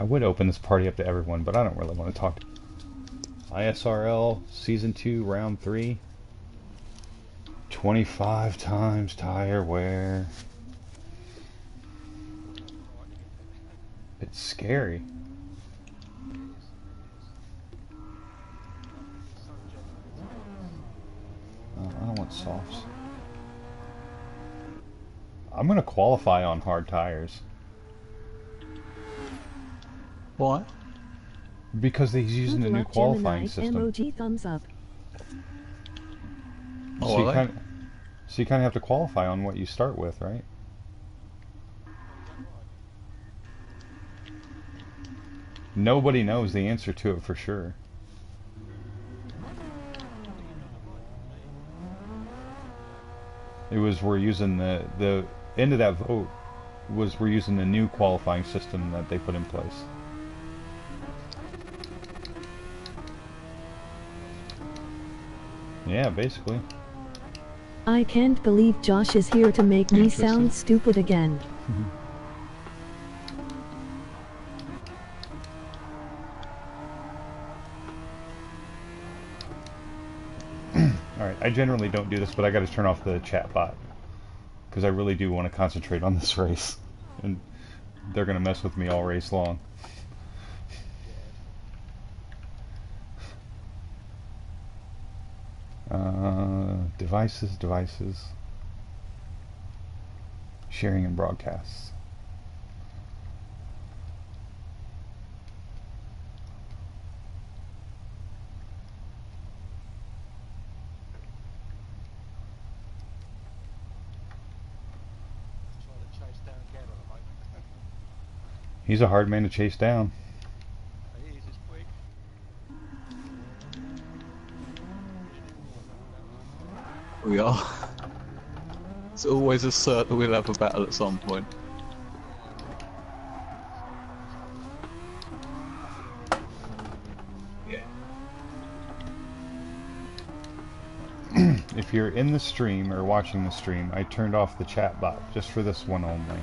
I would open this party up to everyone, but I don't really want to talk to ISRL Season 2, Round 3. 25 times tire wear. It's scary. I don't want softs. I'm going to qualify on hard tires. Why? Because he's using the new qualifying system. Emoji thumbs up. So you kind of have to qualify on what you start with, right? Nobody knows the answer to it for sure. It was we're using the end of that vote was we're using the new qualifying system that they put in place. Yeah, basically. I can't believe Josh is here to make me sound stupid again. Alright, I generally don't do this, but I gotta turn off the chat bot. Because I really do want to concentrate on this race. And they're gonna mess with me all race long. Devices. Sharing and broadcasts. He's a hard man to chase down. We are. It's always a cert that we'll have a battle at some point. Yeah. If you're in the stream or watching the stream, I turned off the chat bot just for this one only.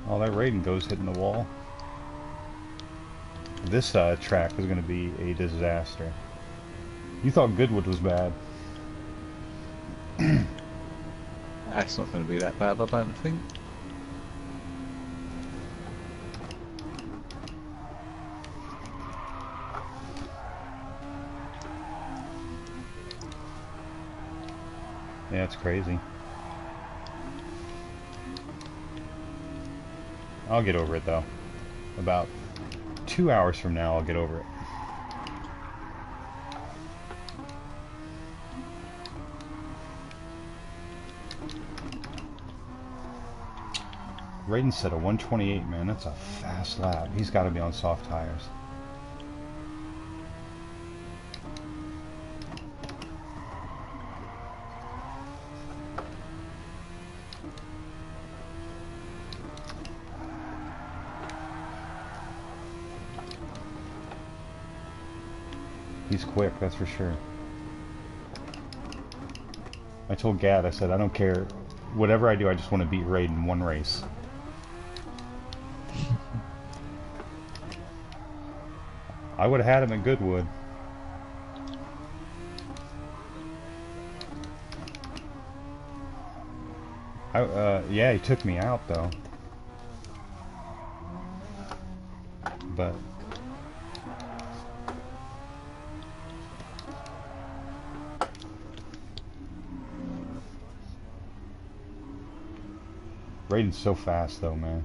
Oh, that Raiden goes hitting the wall. This track is going to be a disaster. You thought Goodwood was bad. That's not going to be that bad, I don't think. Yeah, it's crazy. I'll get over it though. About 2 hours from now, I'll get over it. Raiden said a 128, man. That's a fast lap. He's got to be on soft tires. He's quick, that's for sure. I told Gad, I said, I don't care. Whatever I do, I just want to beat Raiden in one race. I would have had him at Goodwood. Yeah, he took me out though. But Raiden's so fast though, man.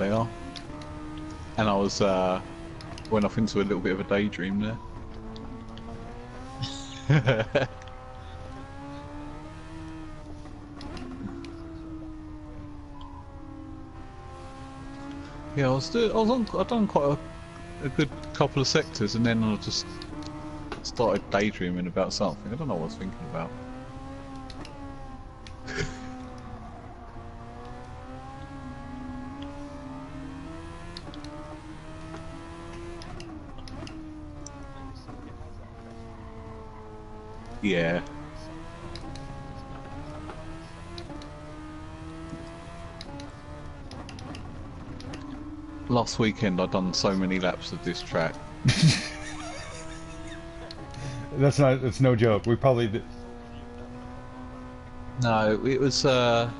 they are. And I was went off into a little bit of a daydream there. Yeah, I've done quite a good couple of sectors, and then I just started daydreaming about something. I don't know what I was thinking about. Yeah. Last weekend I'd done so many laps of this track. It's no joke. We probably did. No, it was I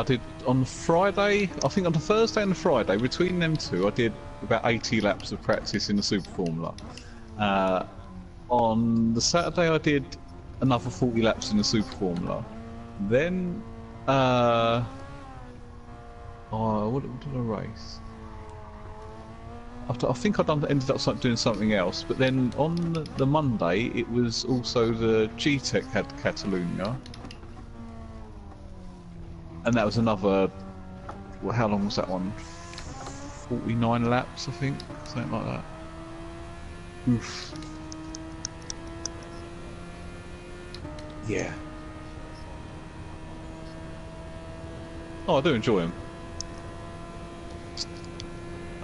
did on Friday, I think on the Thursday and the Friday, between them two I did about 80 laps of practice in the Super Formula. On the Saturday I did another 40 laps in the Super Formula. Then what did I race? I think ended up doing something else, but then on the Monday it was also the G-Tech had Catalonia, and that was another. Well, how long was that one? 49 laps, I think, something like that. Oof. Yeah. Oh, I do enjoy them.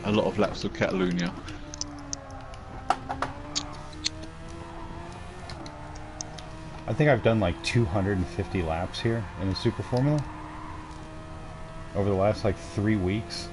A lot of laps of Catalonia. I think I've done like 250 laps here in the Super Formula over the last like 3 weeks.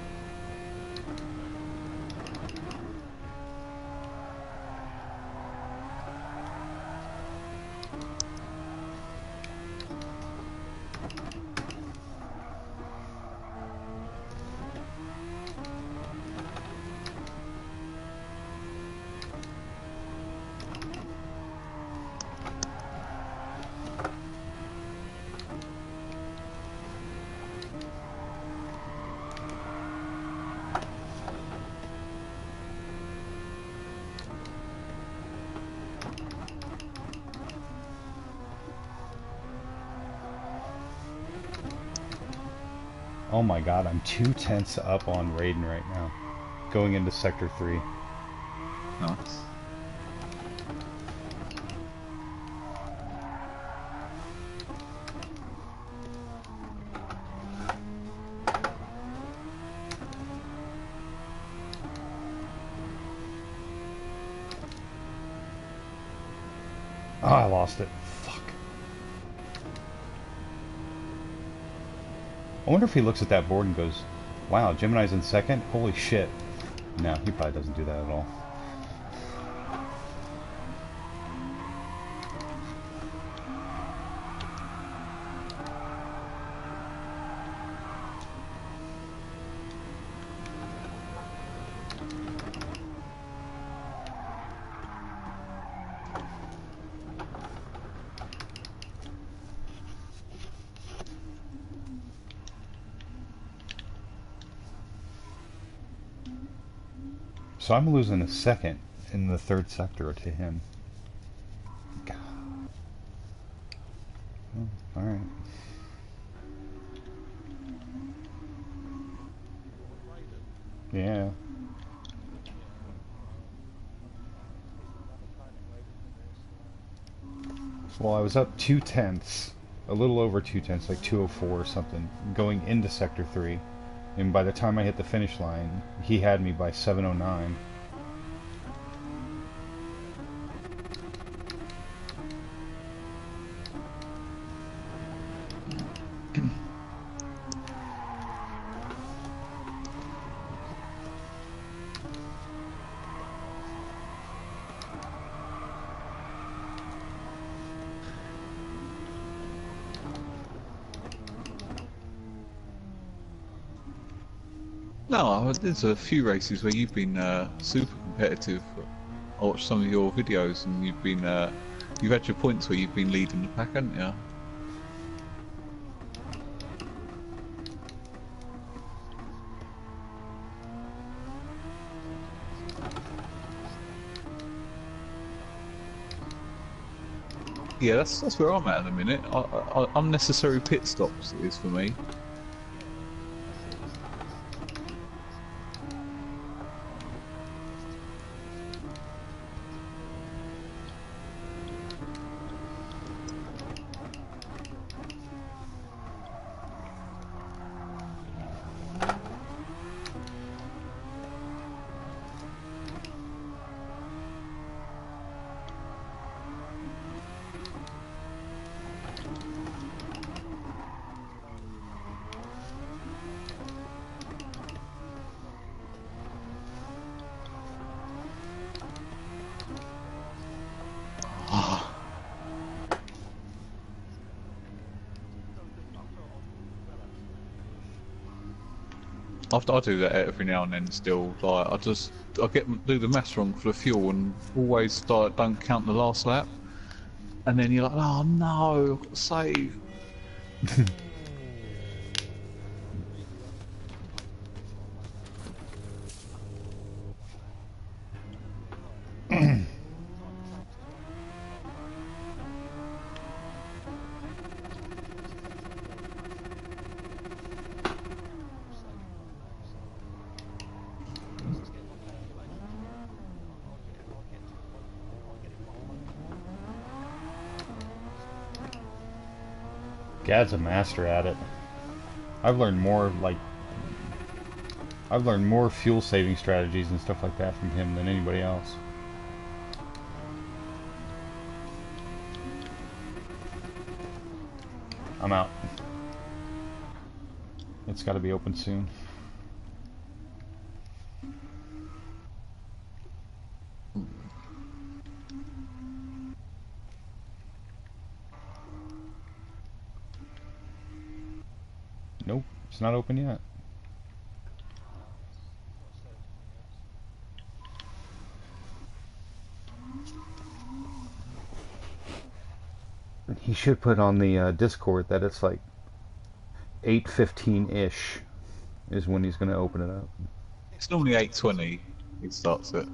Oh my god, I'm 2 tenths up on Raiden right now, going into Sector 3. Nice. Oh, I lost it. Fuck. I wonder if he looks at that board and goes, wow, Gemini's in second? Holy shit. No, he probably doesn't do that at all. So I'm losing a second in the third sector to him. God. Oh, alright. Yeah. Well, I was up 2 tenths, a little over 2 tenths, like 204 or something, going into Sector 3. And by the time I hit the finish line, he had me by 709. No, there's a few races where you've been super competitive. I watched some of your videos, and you've had your points where you've been leading the pack, haven't you? Yeah, that's where I'm at the minute. Unnecessary pit stops it is for me. I do that every now and then still. Like I do the maths wrong for the fuel and always don't count the last lap. And then you're like, oh no, I've got to save. Gad's a master at it. I've learned more fuel saving strategies and stuff like that from him than anybody else. I'm out. It's got to be open soon. Nope, it's not open yet. He should put on the Discord that it's like 8:15-ish is when he's going to open it up. It's normally 8:20 he starts it.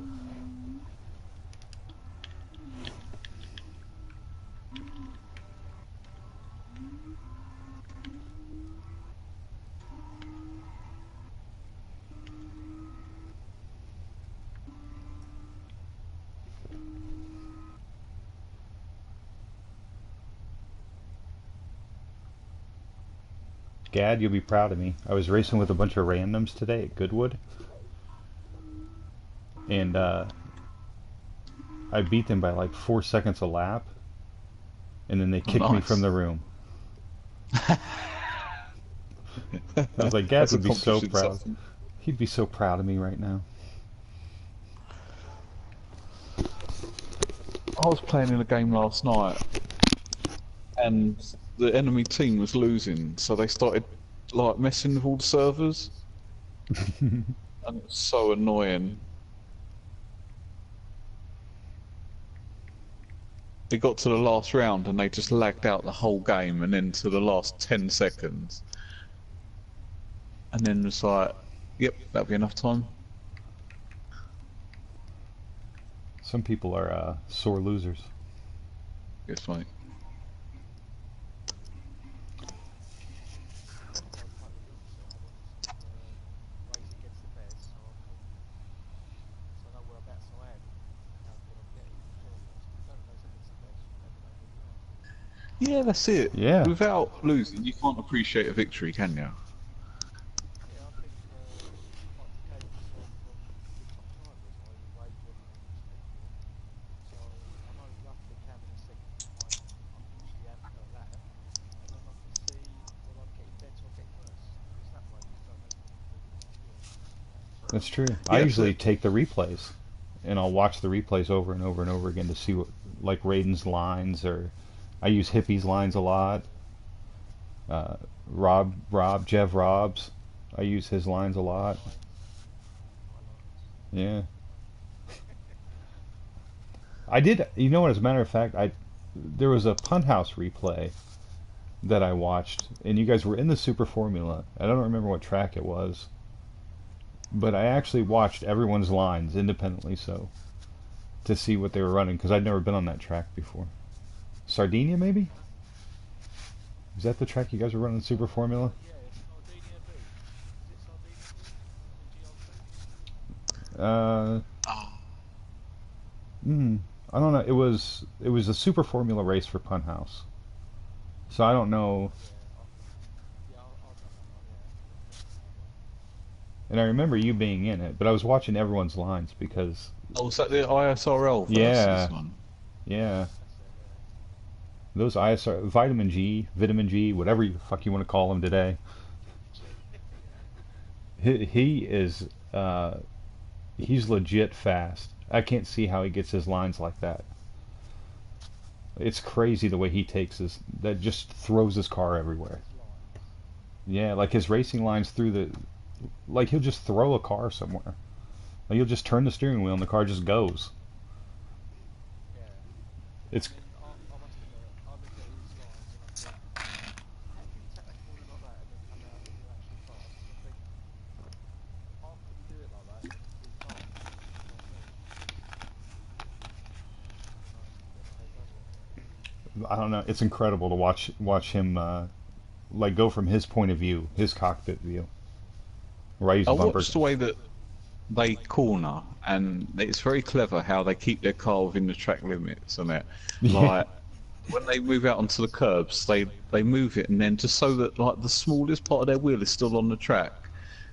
Gad, you'll be proud of me. I was racing with a bunch of randoms today at Goodwood. And I beat them by like 4 seconds a lap. And then they kicked me from the room. I was like, Gad would be so proud. He'd be so proud of me right now. I was playing in a game last night, and the enemy team was losing, so they started like messing with all the servers, and it was so annoying. It got to the last round, and they just lagged out the whole game, and then to the last 10 seconds, and then it's like, yep, that'll be enough time. Some people are sore losers. Yes, mate. Yeah, that's it. Yeah. Without losing, you can't appreciate a victory, can you? That's true. Yeah, I usually take the replays, and I'll watch the replays over and over and over again to see what, like Raiden's lines, or I use Hippie's lines a lot. Jeff Rob's, I use his lines a lot. Yeah. I did, you know what, as a matter of fact, there was a Punt House replay that I watched, and you guys were in the Super Formula. I don't remember what track it was. But I actually watched everyone's lines independently, so to see what they were running, because I'd never been on that track before. Sardinia, maybe? Is that the track you guys were running Super Formula? Uh, Oh, I don't know. It was a Super Formula race for Punhouse. So I don't know. And I remember you being in it, but I was watching everyone's lines because, oh, was that the ISRL versus yeah, one? yeah, those ISR, vitamin G, whatever the fuck you want to call them today. He is, he's legit fast. I can't see how he gets his lines like that. It's crazy the way he takes his, that just throws his car everywhere. Yeah, like his racing lines through the, like he'll just throw a car somewhere. Like he'll just turn the steering wheel and the car just goes. It's I don't know. It's incredible to watch him like go from his point of view, his cockpit view. Where I use I a bumper. watched the way that they corner, and it's very clever how they keep their car within the track limits on it. Yeah, Like when they move out onto the curbs, they move it, and then just so that like the smallest part of their wheel is still on the track,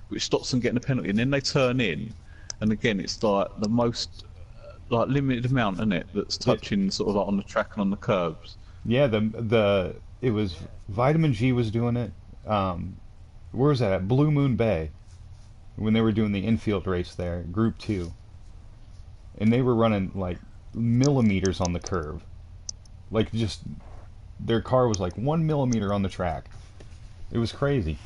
which stops them getting a penalty, and then they turn in, and again it's like the most like limited amount in it that's touching sort of like on the track and on the curbs. yeah. The it was Vitamin G was doing it. Where was that at? Blue Moon Bay when they were doing the infield race there, Group Two, and they were running like millimeters on the curve, like just their car was like 1 millimeter on the track. It was crazy.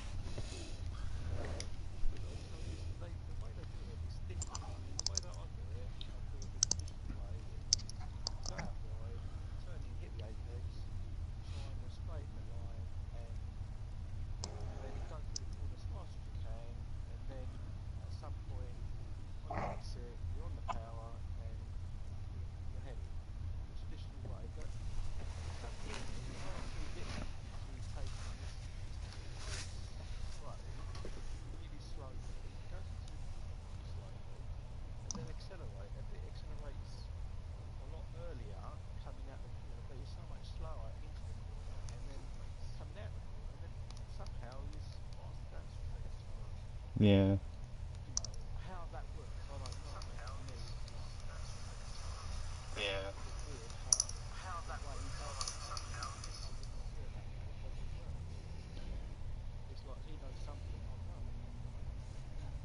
Yeah.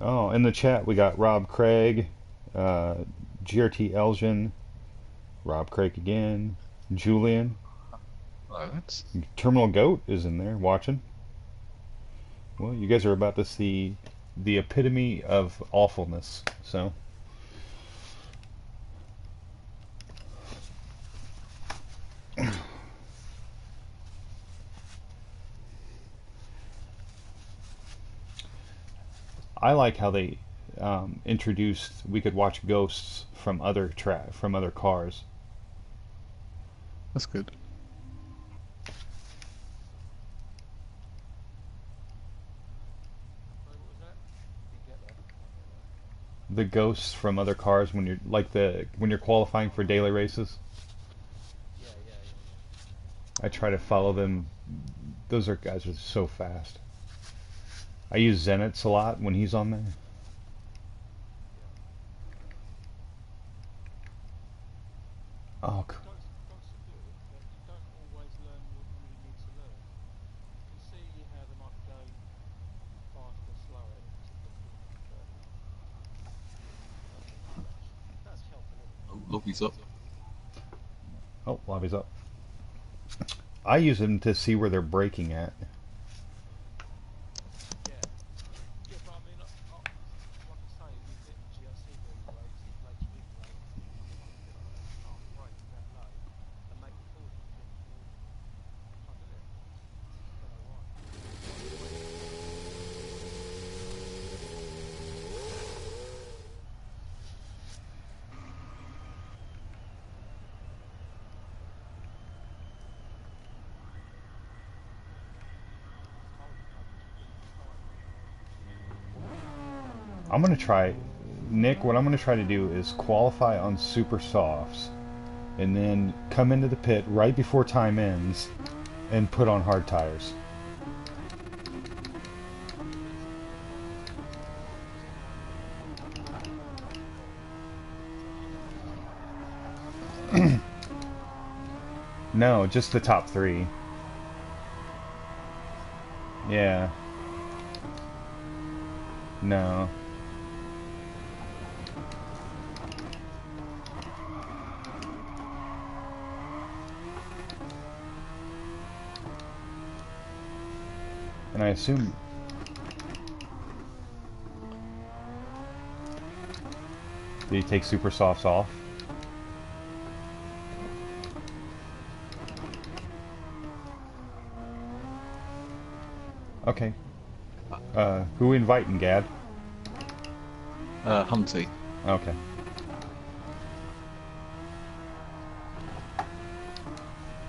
Oh, in the chat we got Rob Craig, uh, GRT Elgin, Rob Craig again, Julian, Oh, that's Terminal Goat is in there watching. Well, you guys are about to see the epitome of awfulness. So, I like how they introduced we could watch ghosts from from other cars. that's good. The ghosts from other cars when you're like the when you're qualifying for daily races. I try to follow them. Those are guys are so fast. I use Zeniths a lot when he's on there. Oh, Oh, lobby's up. oh, lobby's up. I use them to see where they're braking at. I'm gonna try, Nick. What I'm gonna try to do is qualify on super softs, and then come into the pit right before time ends, and put on hard tires. No, just the top three. Yeah. No. And I assume... Did he take super softs off? Okay. Who inviting, Gad? Hunty. Okay.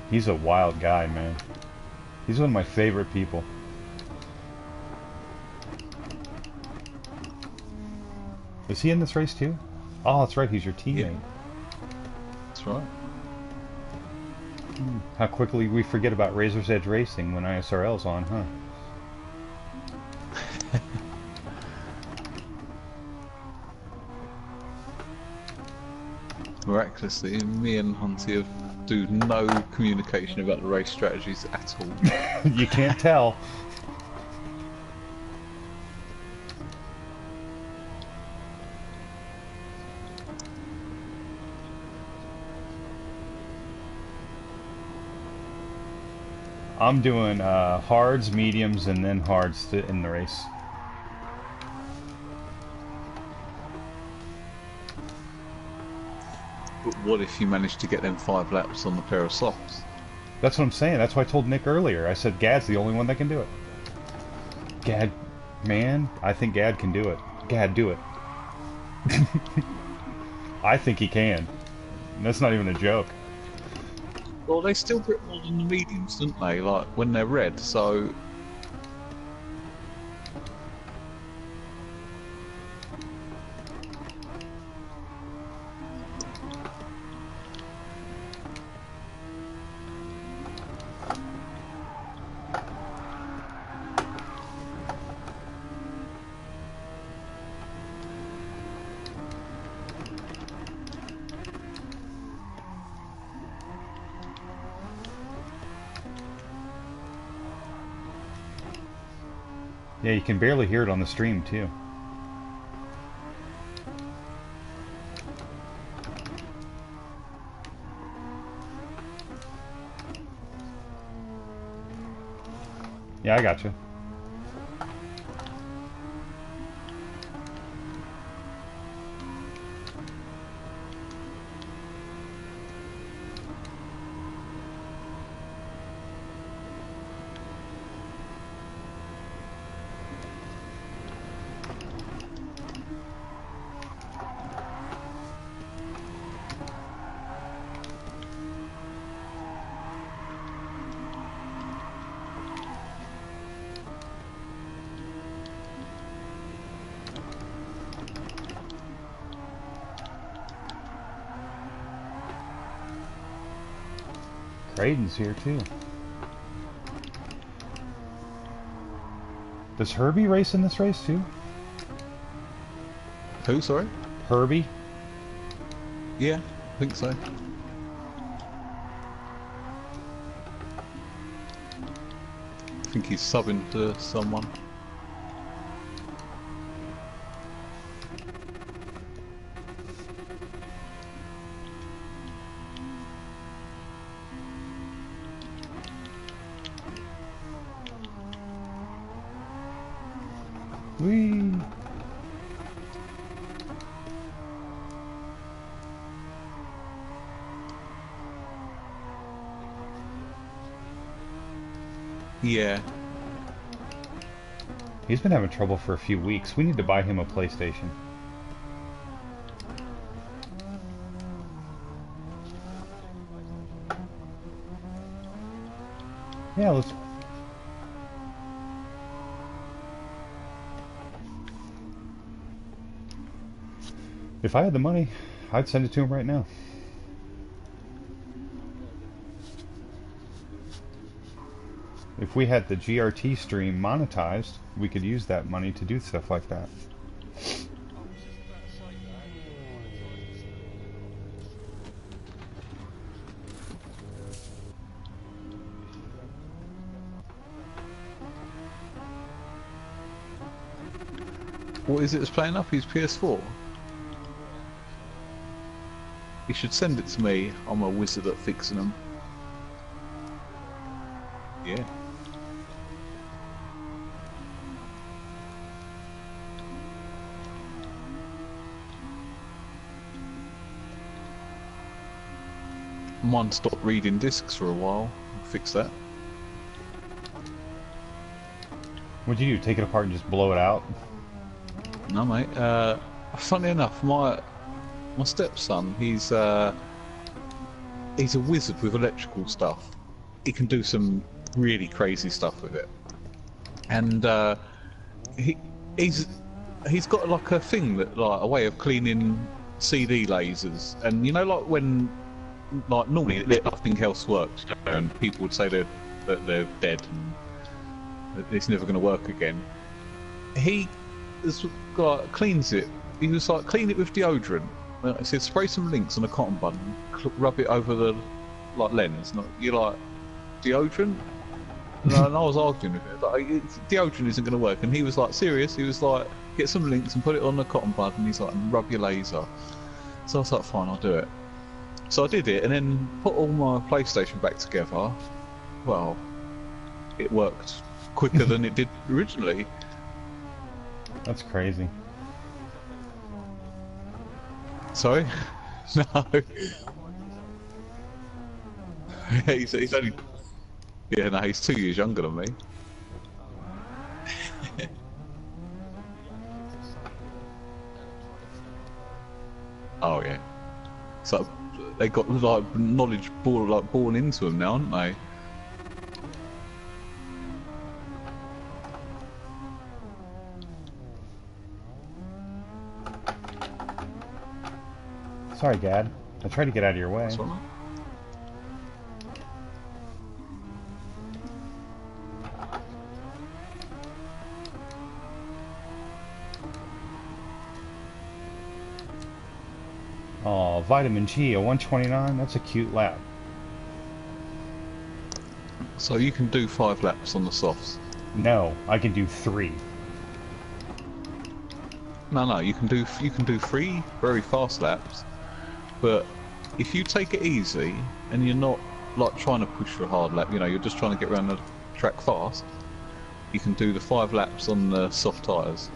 He's a wild guy, man. He's one of my favorite people. Is he in this race too? Oh, that's right, he's your teammate. Yeah. That's right. How quickly we forget about Razor's Edge Racing when ISRL's on, huh? Miraculously, me and Hunty do no communication about the race strategies at all. You can't tell. I'm doing hards, mediums, and then hards in the race. But what if you manage to get them 5 laps on the pair of softs? That's what I'm saying. That's why I told Nick earlier. I said Gad's the only one that can do it. Gad, man, I think Gad can do it. Gad, do it. I think he can. And that's not even a joke. Well, they still grip more than the mediums, don't they? Like, when they're red, so... Yeah, you can barely hear it on the stream, too. Yeah, I got you. Braden's here too. Does Herbie race in this race too? Who, sorry? Herbie? Yeah, I think so. I think he's subbing for someone. Whee! Yeah. He's been having trouble for a few weeks. We need to buy him a PlayStation. Yeah, let's... If I had the money, I'd send it to him right now. If we had the GRT stream monetized, we could use that money to do stuff like that. What is it that's playing up? His PS4? You should send it to me. I'm a wizard at fixing them. Yeah. Mine stopped reading discs for a while. Fix that. What'd you do? Take it apart and just blow it out? No, mate. Funny enough, my stepson, he's a wizard with electrical stuff. He can do some really crazy stuff with it, and he's got like a thing that like a way of cleaning CD lasers, and you know, like when like normally nothing else works, and people would say that they're dead and it's never going to work again. He has got cleans it. He was like, clean it with deodorant. I said, spray some links on a cotton bud and rub it over the like lens. And you're like, deodorant? And I was arguing with it. Like, deodorant isn't going to work. And he was like, serious? He was like, get some links and put it on the cotton bud. And he's like, rub your laser. So I was like, fine, I'll do it. So I did it, and then put all my PlayStation back together. Well, it worked quicker than it did originally. That's crazy. Sorry? No. he's only... Yeah, no, he's 2 years younger than me. Oh, yeah. So, they got, like, knowledge born into them now, haven't they? Sorry, Gad. I tried to get out of your way. That's all right. Oh, Vitamin G, a 129? That's a cute lap. So you can do 5 laps on the softs? No, I can do 3. No, you can do 3 very fast laps, but if you take it easy and you're not like trying to push for a hard lap, you know, you're just trying to get around the track fast, you can do the 5 laps on the soft tyres.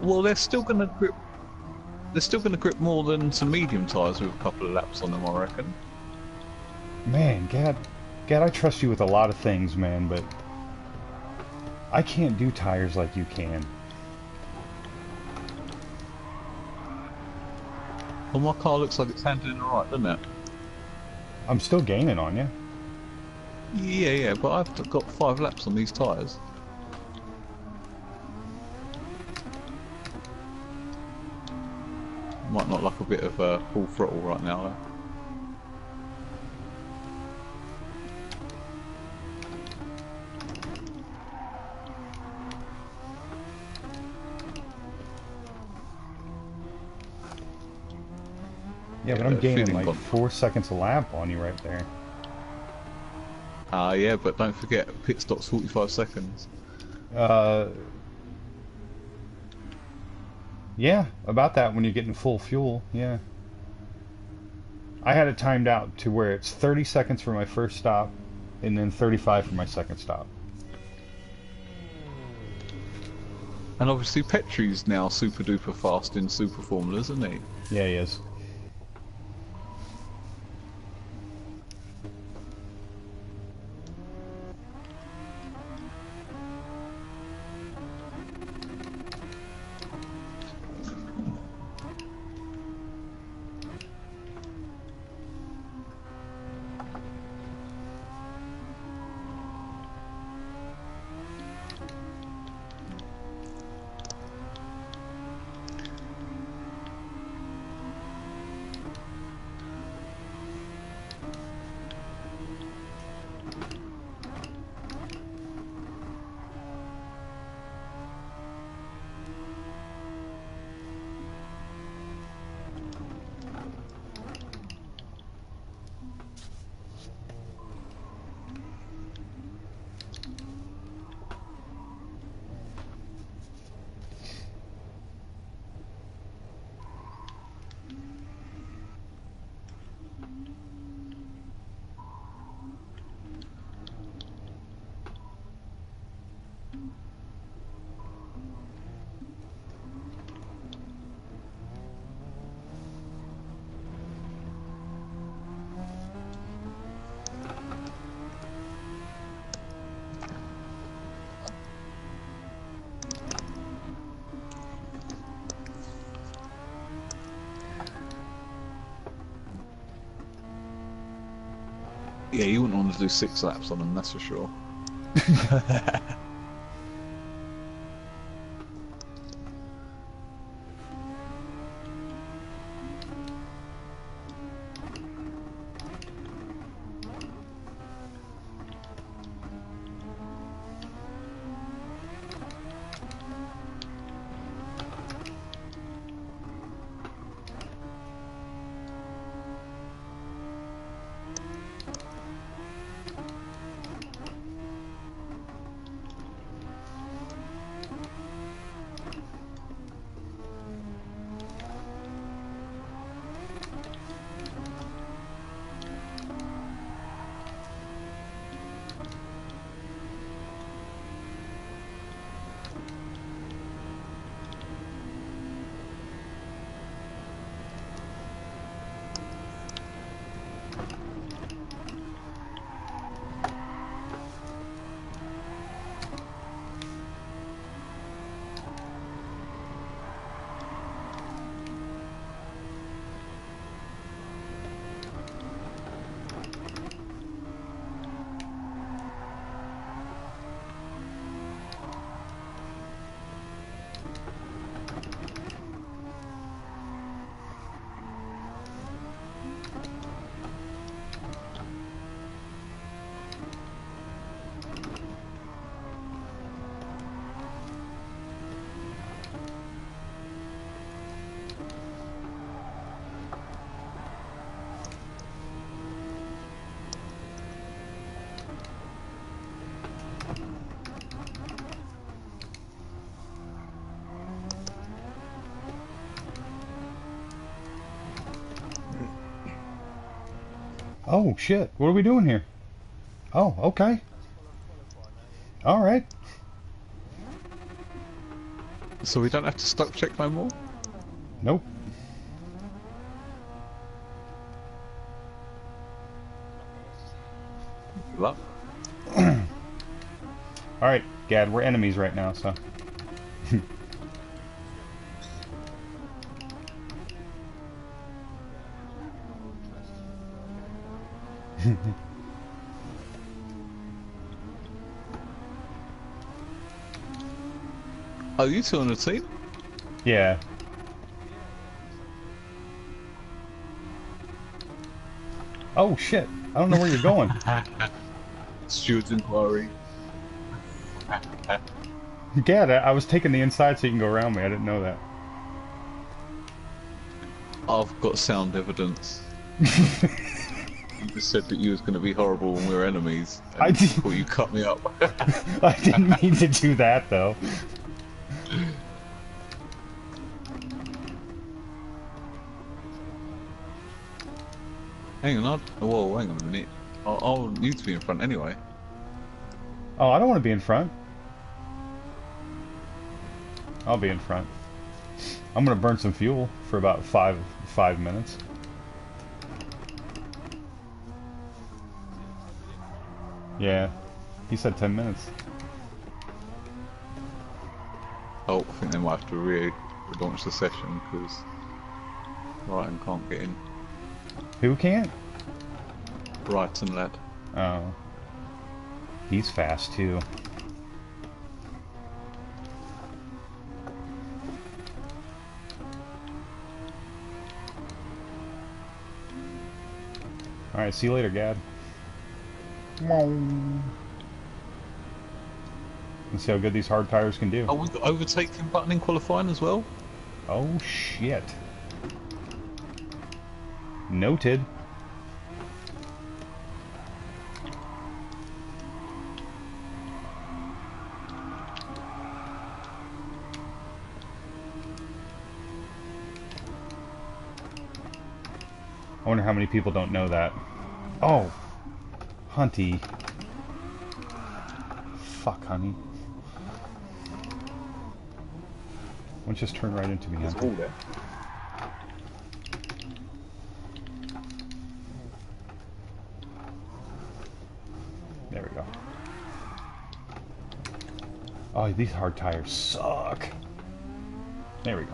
Well, they're still going to grip. They're still going to grip more than some medium tyres with a couple of laps on them, I reckon. Man, Gad, I trust you with a lot of things, man, but I can't do tires like you can. Well, my car looks like it's handling alright, doesn't it? I'm still gaining on you. Yeah, but I've got 5 laps on these tyres. Might not like a bit of full throttle right now, though. Yeah, but I'm gaining like 4 seconds a lap on you right there. Yeah, but don't forget, pit stop's 45 seconds. Yeah, about that when you're getting full fuel, yeah. I had it timed out to where it's 30 seconds for my first stop, and then 35 for my second stop. And obviously Petrie's now super duper fast in Super Formulas, isn't he? Yeah, he is. Yeah, you wouldn't want to do 6 laps on them, that's for sure. Oh shit! What are we doing here? Oh, okay. All right. So we don't have to stock check no more? Nope. Good luck. All right, Gad. We're enemies right now, so. Oh, you two on the team? Yeah. Oh shit! I don't know where you're going. Steward's inquiry. Gad, I was taking the inside so you can go around me. I didn't know that. I've got sound evidence. You just said that you was going to be horrible when we were enemies. And I did. before you cut me up. I didn't mean to do that though. Hang on, whoa, hang on a minute. I'll need to be in front anyway. Oh, I don't want to be in front. I'll be in front. I'm gonna burn some fuel for about five minutes. Yeah, he said 10 minutes. Oh, I think they might have to relaunch the session because Ryan can't get in. Who can't? Brighton lad. Oh, he's fast too. All right, see you later, Gad. Let's see how good these hard tires can do. Oh, we got overtaking button in qualifying as well? Oh shit. Noted. I wonder how many people don't know that. Oh, Hunty. Fuck, honey. Why don't you just turn right into me, There's Hunty? all there. There we go. Oh, these hard tires suck. There we go.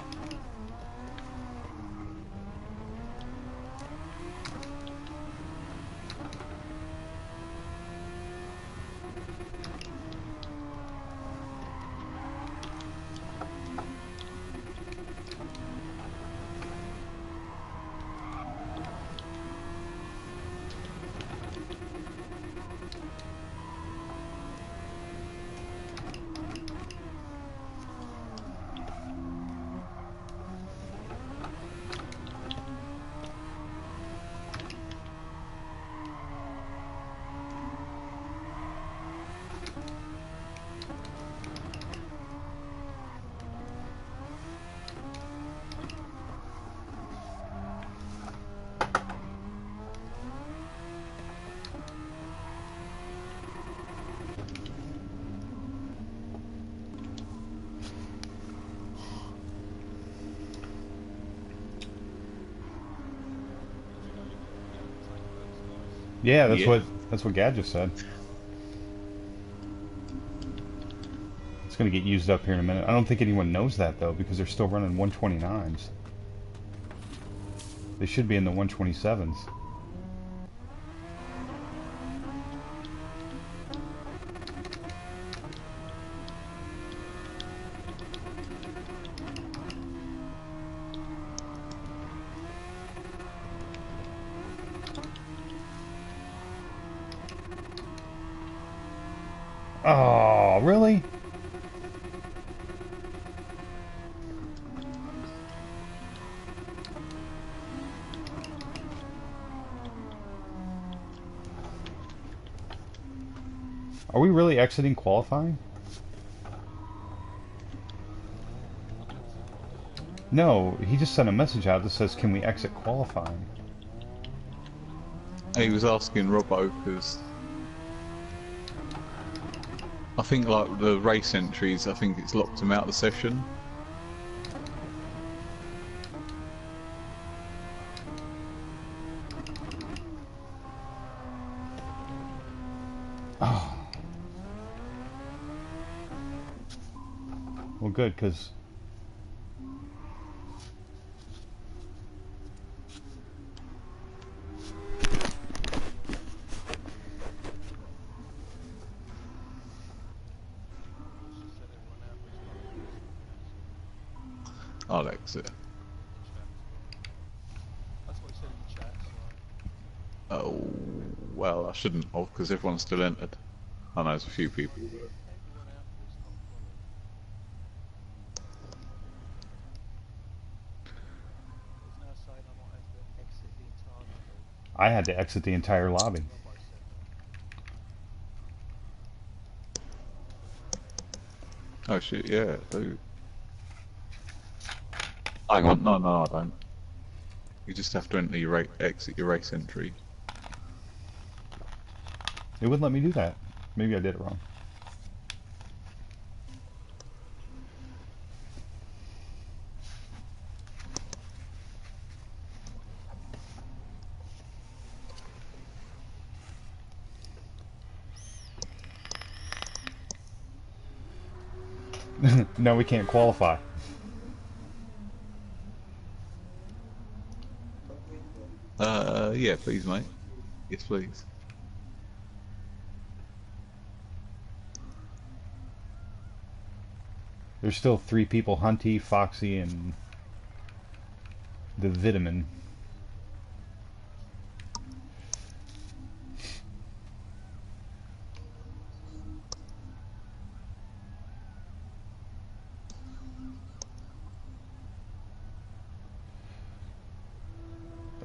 Yeah, Yeah. that's what Gad just said. It's going to get used up here in a minute. I don't think anyone knows that though, because they're still running 129s. They should be in the 127s. Oh, really? Are we really exiting qualifying? No, he just sent a message out that says, can we exit qualifying? He was asking Robbo because I think like the race entries, I think it's locked him out of the session. Oh. Well, good, because... I'll exit. Oh, well, I shouldn't have because everyone's still entered. I know there's a few people. But... I had to exit the entire lobby. Oh shit, yeah, dude. Hang on, no, I don't. You just have to enter your exit your race entry. It wouldn't let me do that. Maybe I did it wrong. No, we can't qualify. Yeah, please, mate. Yes, please. There's still 3 people, Hunty, Foxy, and the Vitamin.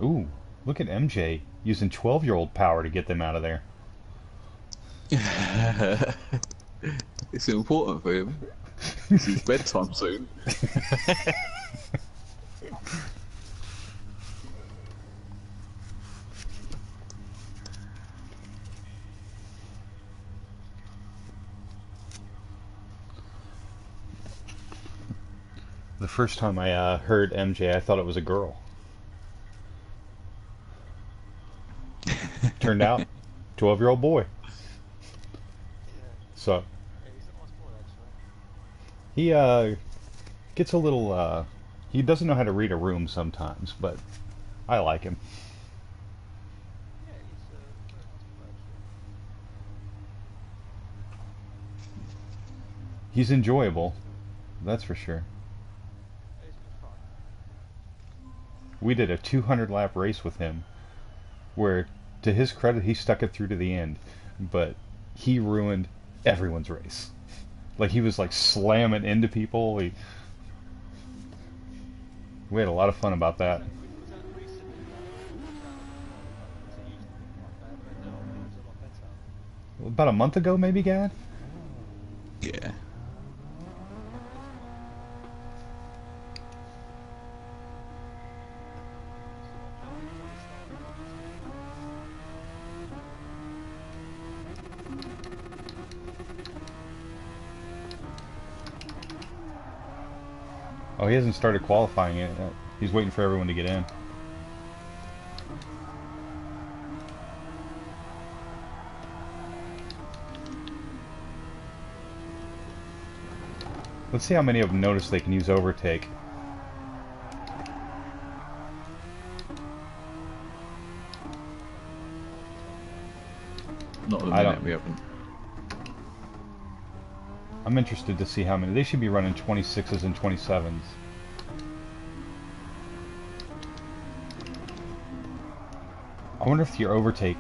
Ooh, look at MJ using 12-year-old power to get them out of there. It's important for him. It's his bedtime soon. The first time I heard MJ, I thought it was a girl. Turned out, 12-year-old boy. So he gets a little. He doesn't know how to read a room sometimes, but I like him. He's enjoyable, that's for sure. We did a 200 lap race with him, where, to his credit, he stuck it through to the end, but he ruined everyone's race. Like, he was like slamming into people. We had a lot of fun about that. About a month ago, maybe, Gad? Yeah. Oh, he hasn't started qualifying yet. He's waiting for everyone to get in. Let's see how many of them notice they can use overtake. Not at the I minute, don't. we haven't. I'm interested to see how many. They should be running 26s and 27s. I wonder if your overtake,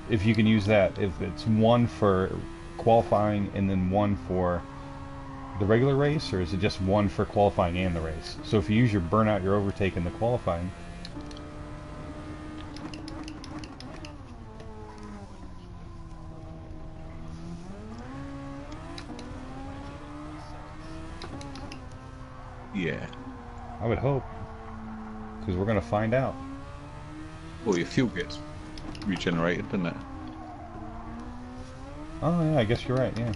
if you can use that, if it's one for qualifying and then one for the regular race, or is it just one for qualifying and the race? So if you use your burnout, your overtake in the qualifying. Yeah. I would hope, because we're going to find out. Well, your fuel gets regenerated, doesn't it? Oh yeah, I guess you're right, yeah.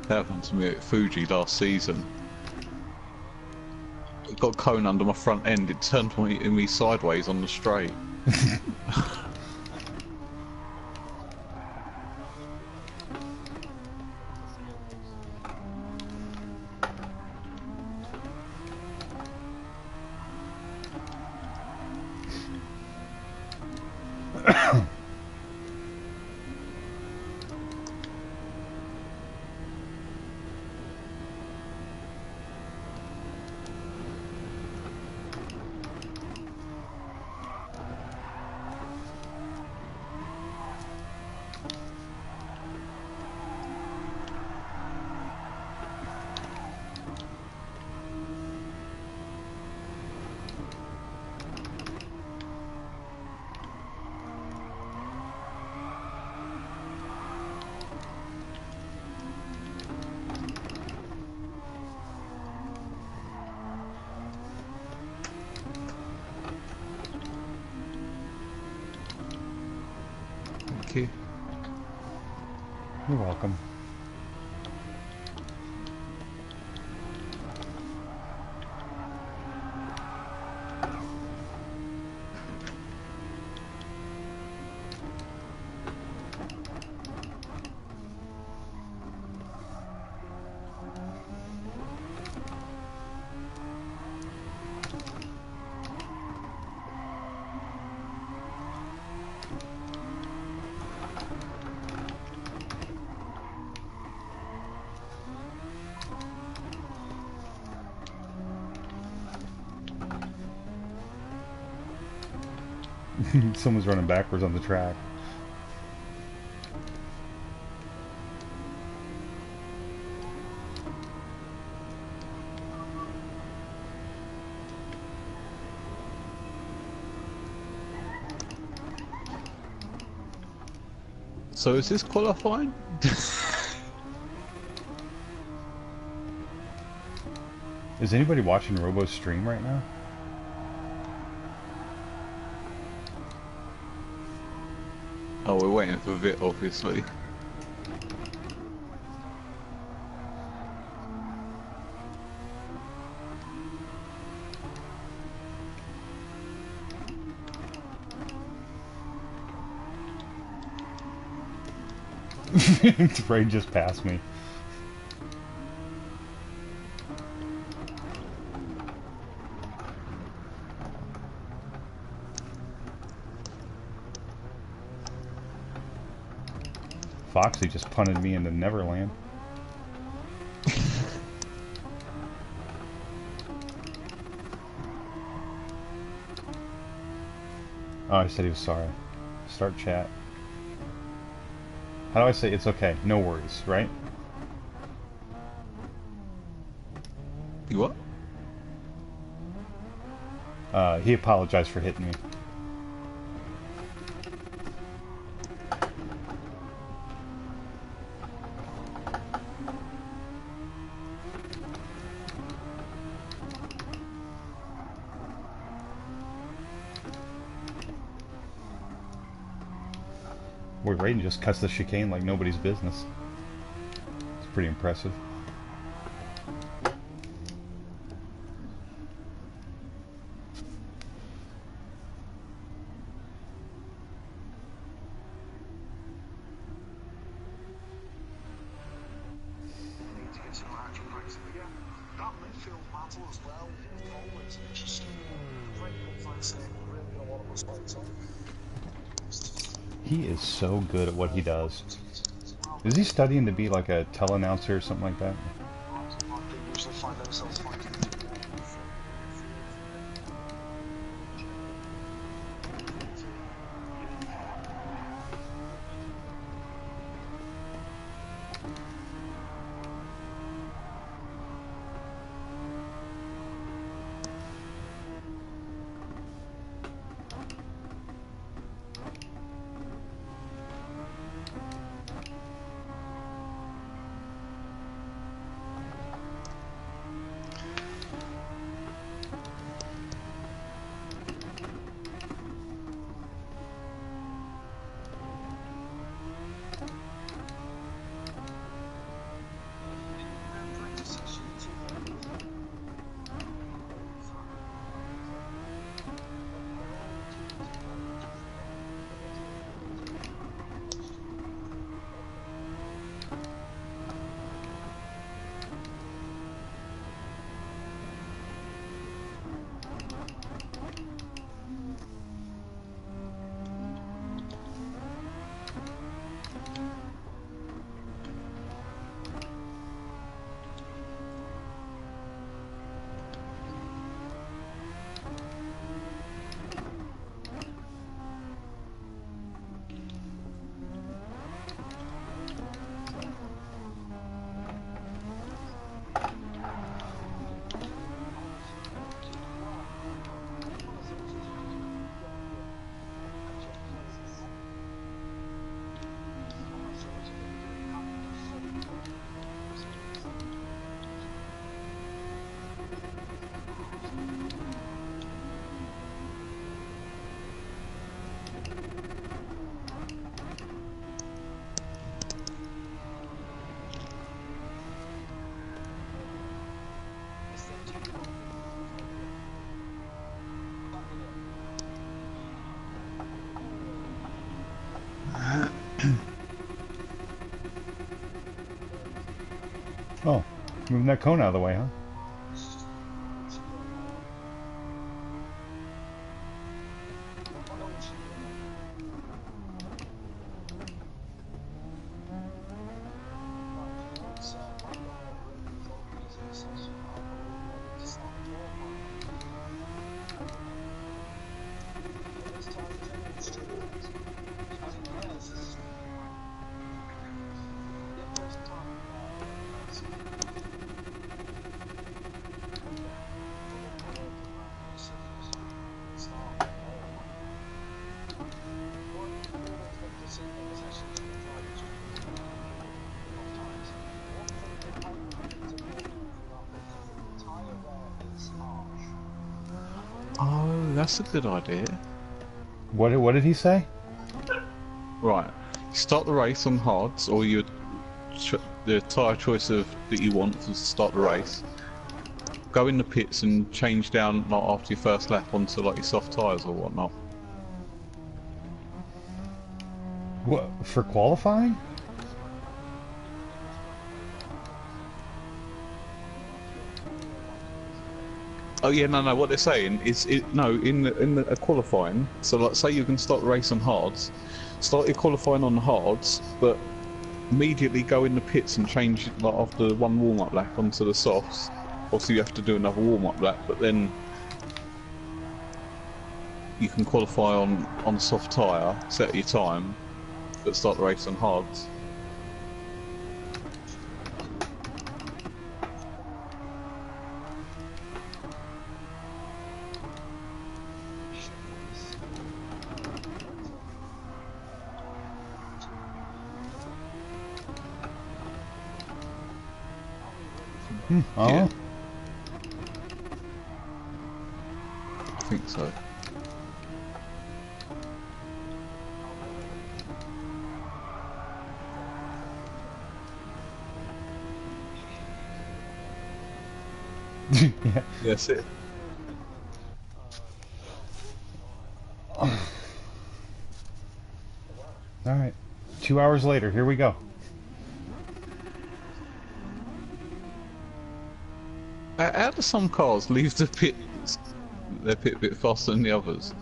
That happened to me at Fuji last season. I got a cone under my front end, it turned me sideways on the straight. Thank you. You're welcome. Someone's running backwards on the track. So is this qualifying? Is anybody watching Robo's stream right now? Oh, we're waiting for Vit, obviously. Ray just passed me. Foxy just punted me into Neverland. Oh, he said he was sorry. Start chat. How do I say it's okay? No worries, right? You what? He apologized for hitting me. Boy, Raiden just cuts the chicane like nobody's business. It's pretty impressive. He is so good at what he does. Is he studying to be like a tele-announcer or something like that? Oh, moving that cone out of the way, huh? Oh, that's a good idea. What did he say? Right, you start the race on hards, or the tyre choice of that you want to start the race. Go in the pits and change down like after your first lap onto like your soft tyres or whatnot. What, for qualifying? Oh yeah, no, no. What they're saying is, no, in the qualifying. So like, say you can start the race on hards, start your qualifying on the hards, but immediately go in the pits and change like after one warm up lap onto the softs. Obviously, you have to do another warm up lap, but then you can qualify on a soft tyre, set your time, but start the race on hards. Oh. Yeah, I think so. Yeah. Yes, it. All right. 2 hours later, here we go. How do some cars leave the pit? Their pit a bit faster than the others.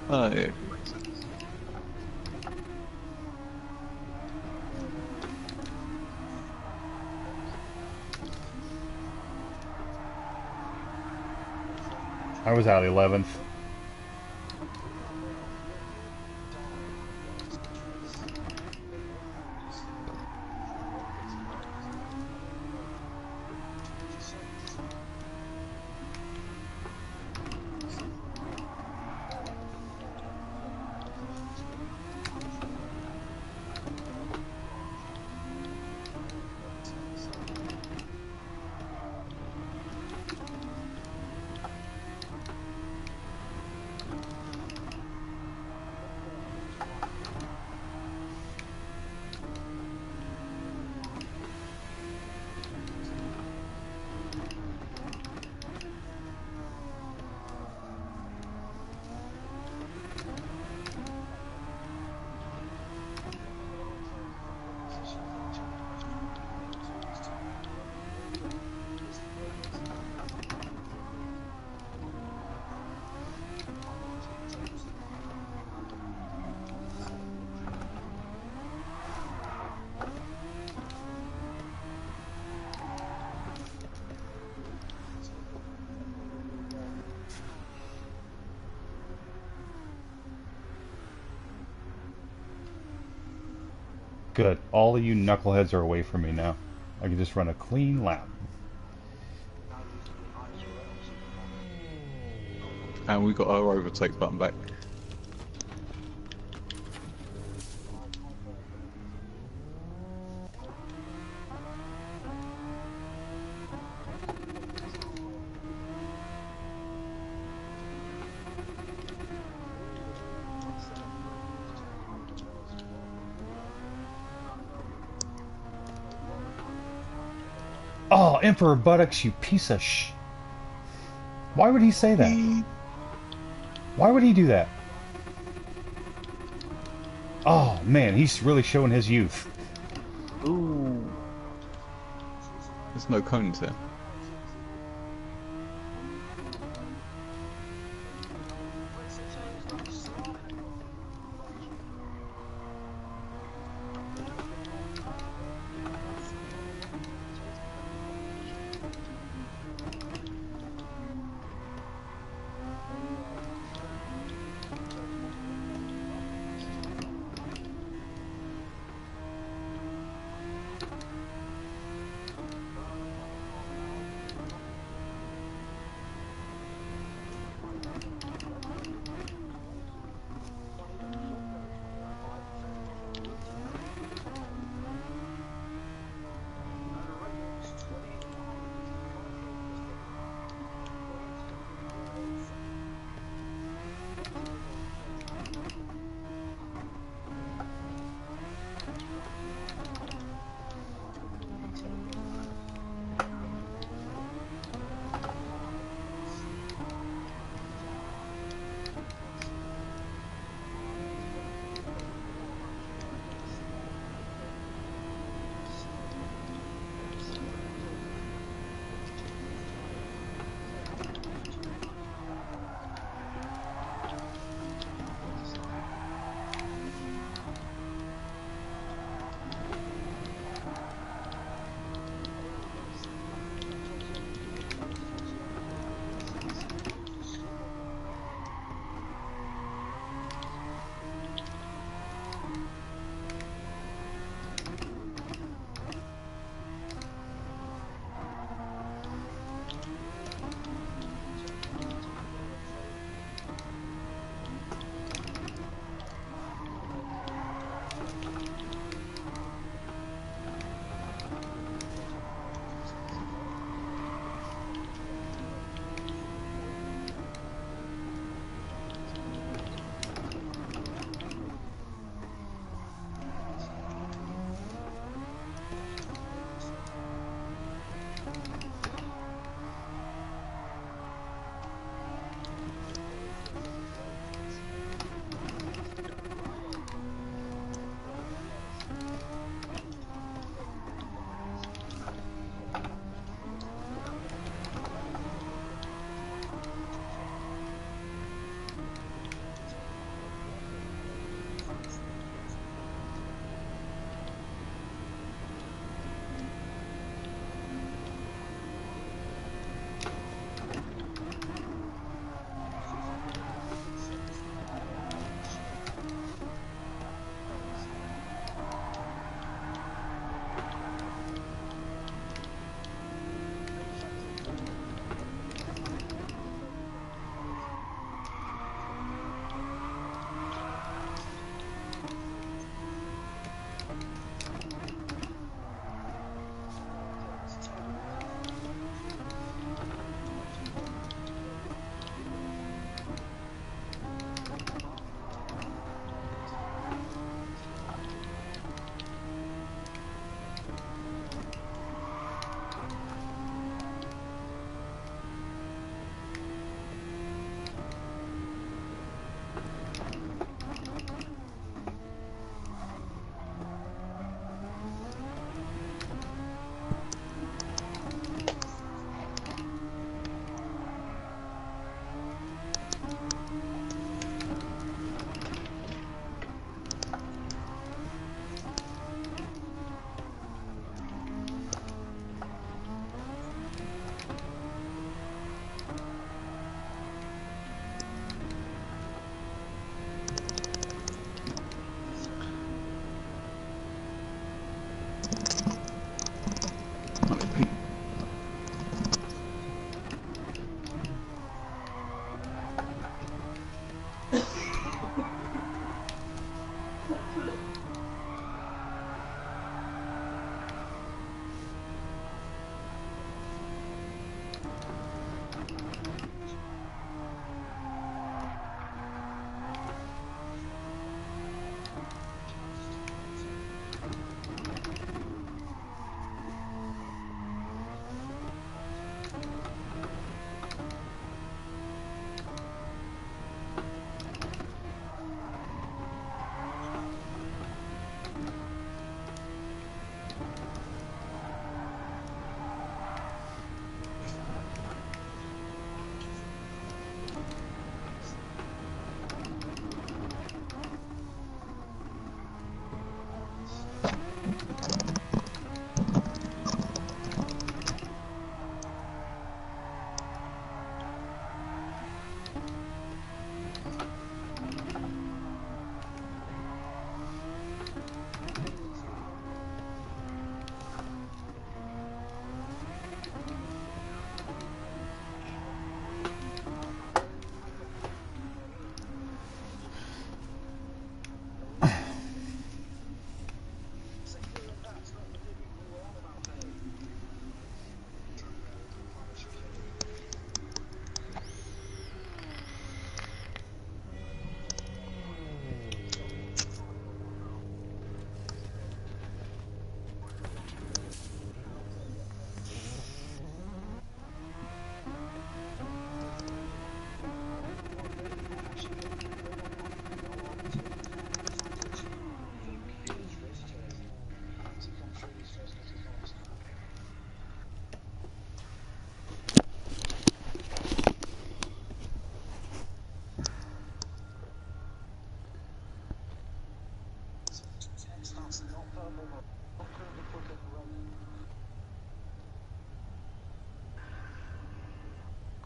Oh yeah. I was out 11th. Good. All of you knuckleheads are away from me now. I can just run a clean lap. And we got our overtake button back. Oh, Emperor Buttocks, you piece of sh... Why would he say that? Why would he do that? Oh, man, he's really showing his youth. Ooh. There's no cones there.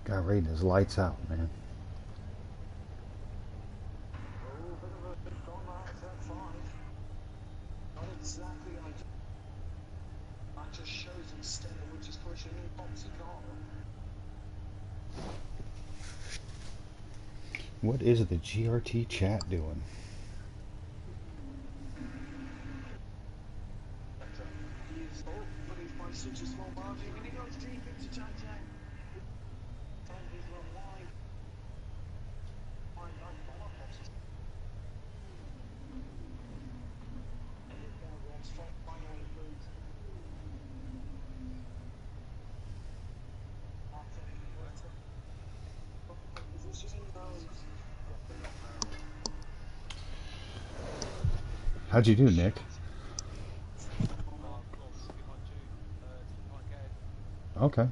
Guy rating his lights out, man. What is the GRT chat doing? How'd you do, Nick? Okay.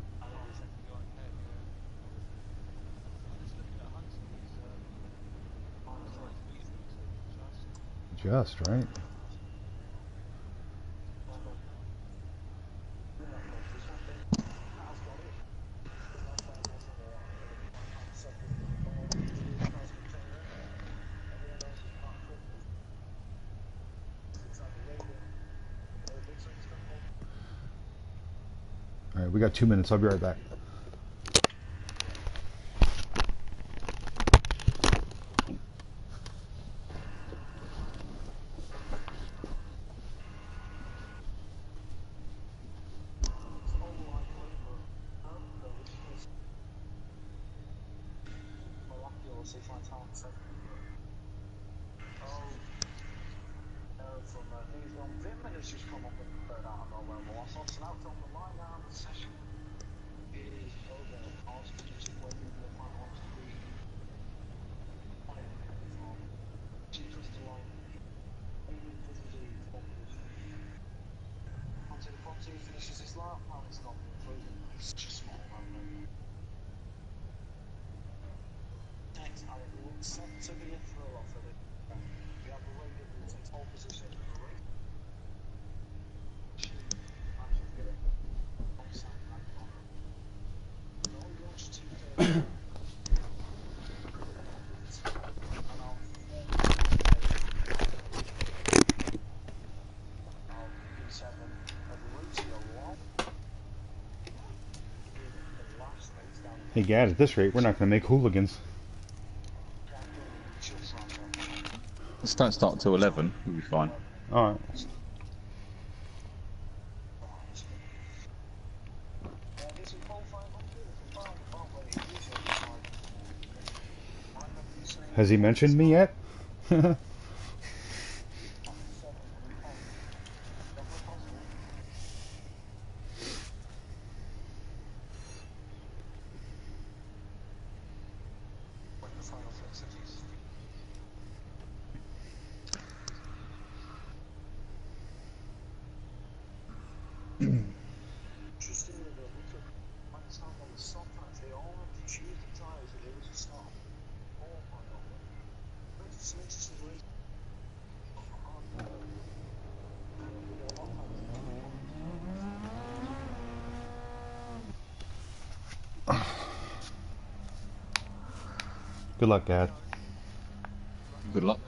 Just right. All right, we got 2 minutes. I'll be right back. Hey, Gad, at this rate, we're not going to make hooligans. Let's don't start until 11. We'll be fine. Alright. Has he mentioned me yet? Good luck, Dad. Good luck.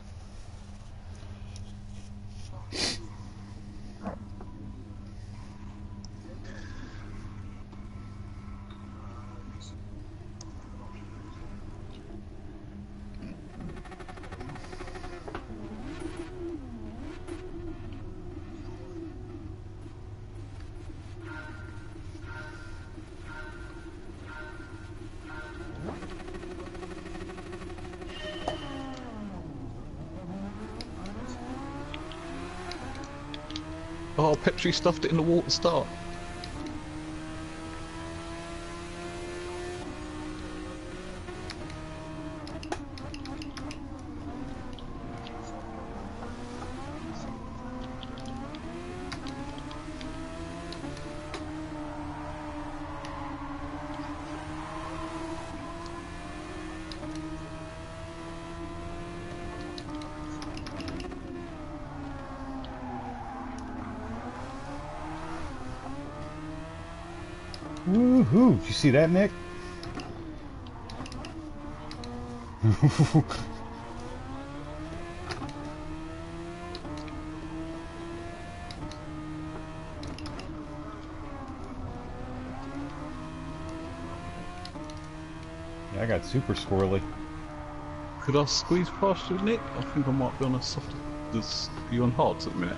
Oh, Petri stuffed it in the water start. Woohoo! Did you see that, Nick? Yeah, I got super squirrely. Could I squeeze past you, Nick? I think I might be on a soft. You on hards at the minute?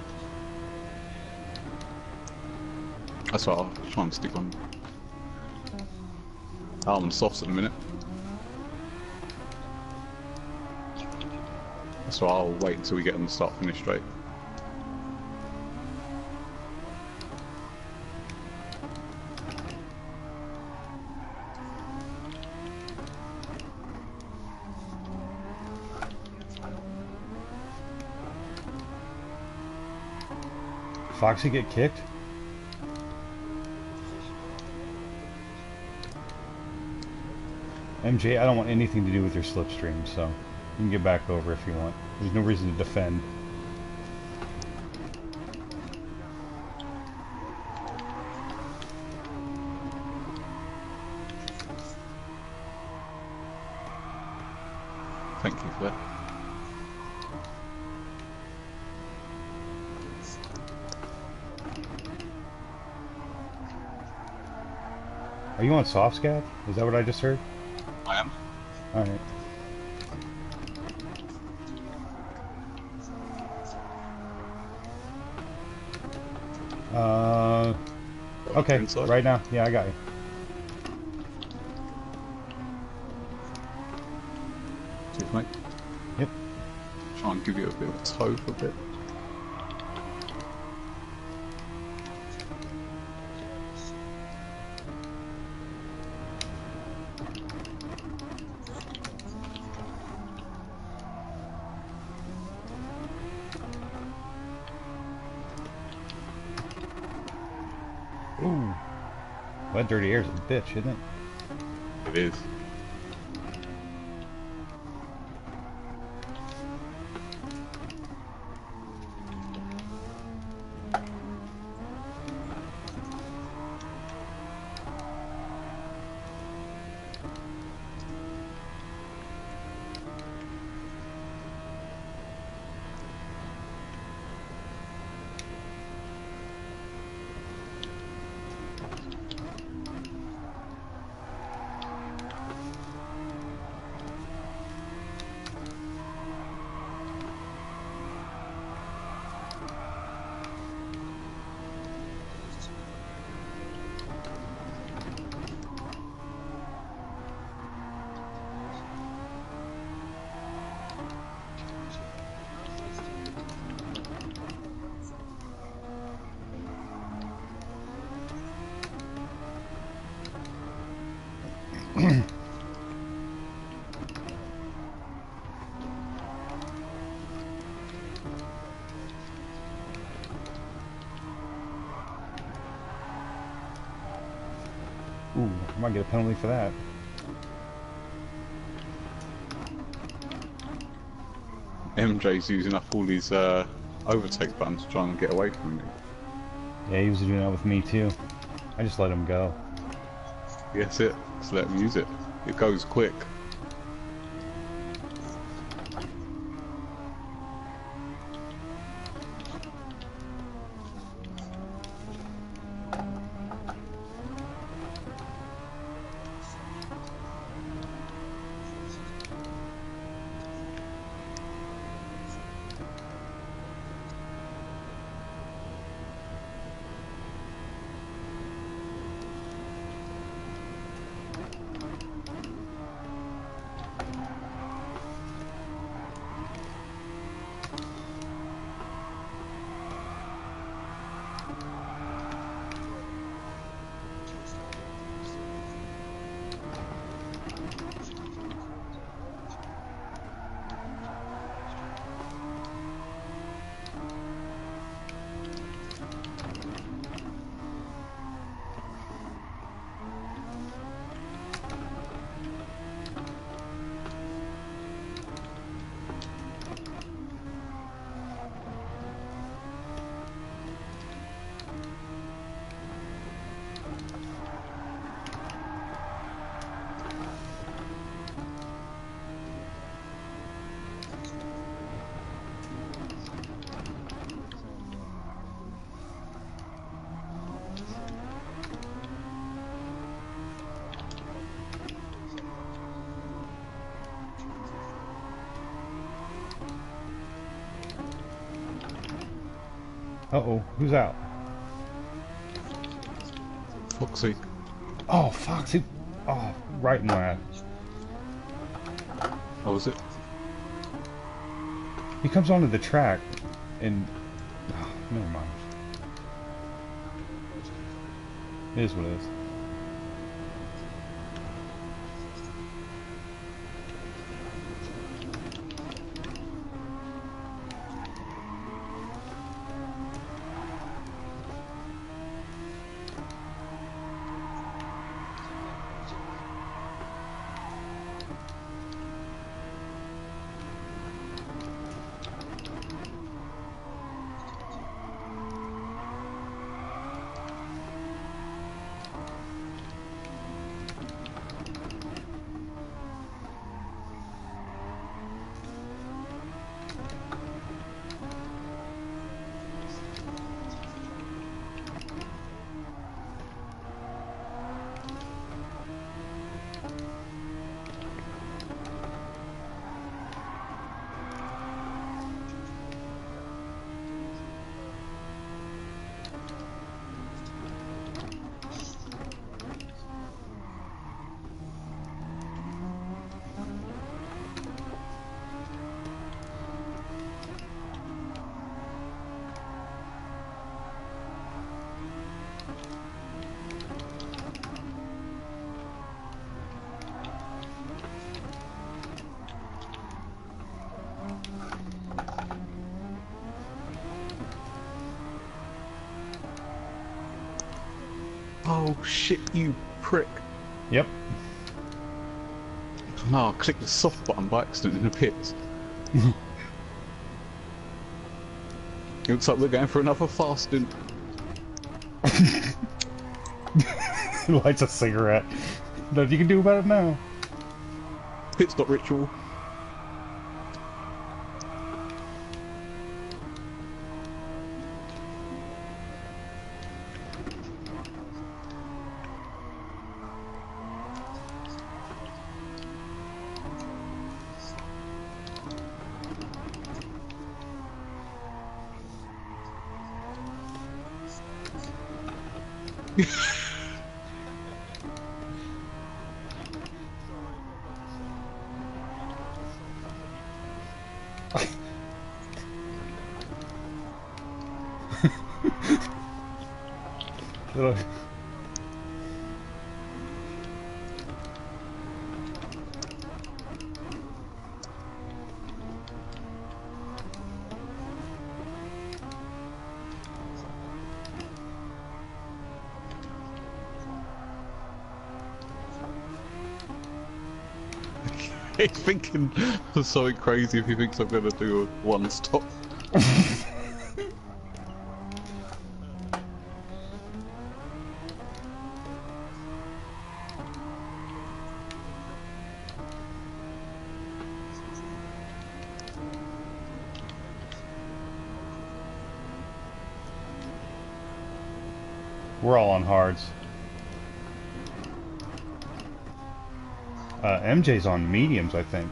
That's right, I'll try and stick on. I'm on softs at the minute. That's right, I'll wait until we get on the start finish straight. Foxy get kicked? MJ, I don't want anything to do with your slipstream, so you can get back over if you want. There's no reason to defend. Thank you for that. Are you on soft scat? Is that what I just heard? I am. Alright. Okay, Inside. right now. Yeah, I got you. Cheers, mate. Yep. Try and give you a bit of a toe for a bit. Ooh. That dirty air's a bitch, isn't it? It is. Ooh, I might get a penalty for that. MJ's using up all his overtake buttons to try and get away from me. Yeah, he was doing that with me too. I just let him go. Yes, it. Just let him use it. It goes quick. Uh-oh, who's out? Foxy. Oh, Foxy. Oh, right in that. Oh, was it? He comes onto the track and... Oh, never mind. It is what it is. Oh shit, you prick. Yep. No, I clicked the soft button by accident in the pits. It looks like we're going for another fasting. He lights a cigarette. Nothing you can do about it now. Pit stop ritual. He's thinking of something crazy if he thinks I'm gonna do a one stop. We're all on hards. MJ's on mediums, I think.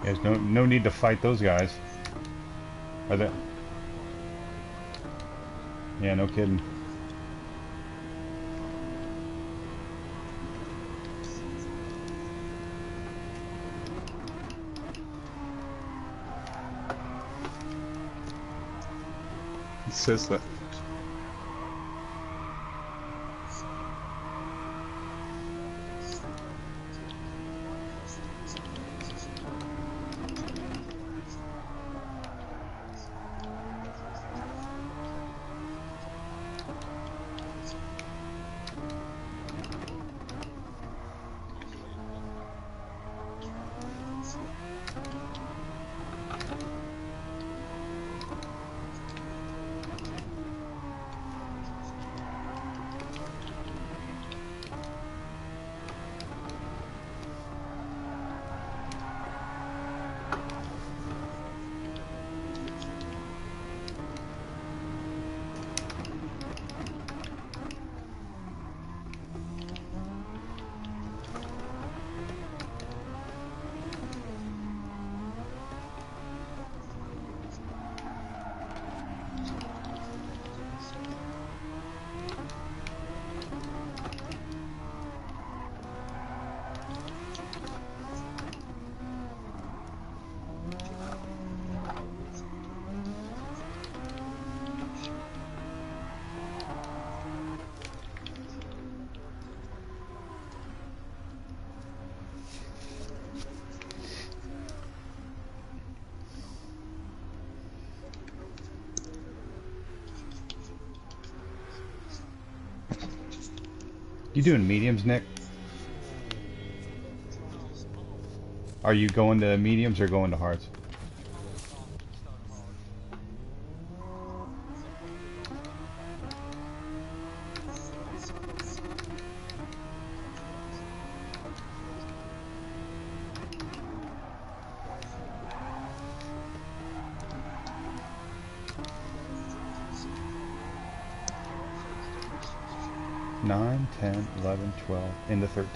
There's no need to fight those guys. Are they? Yeah, no kidding. He says that. You doing mediums, Nick? Are you going to mediums or going to hards? Nine, 10, 11, 12, into 13.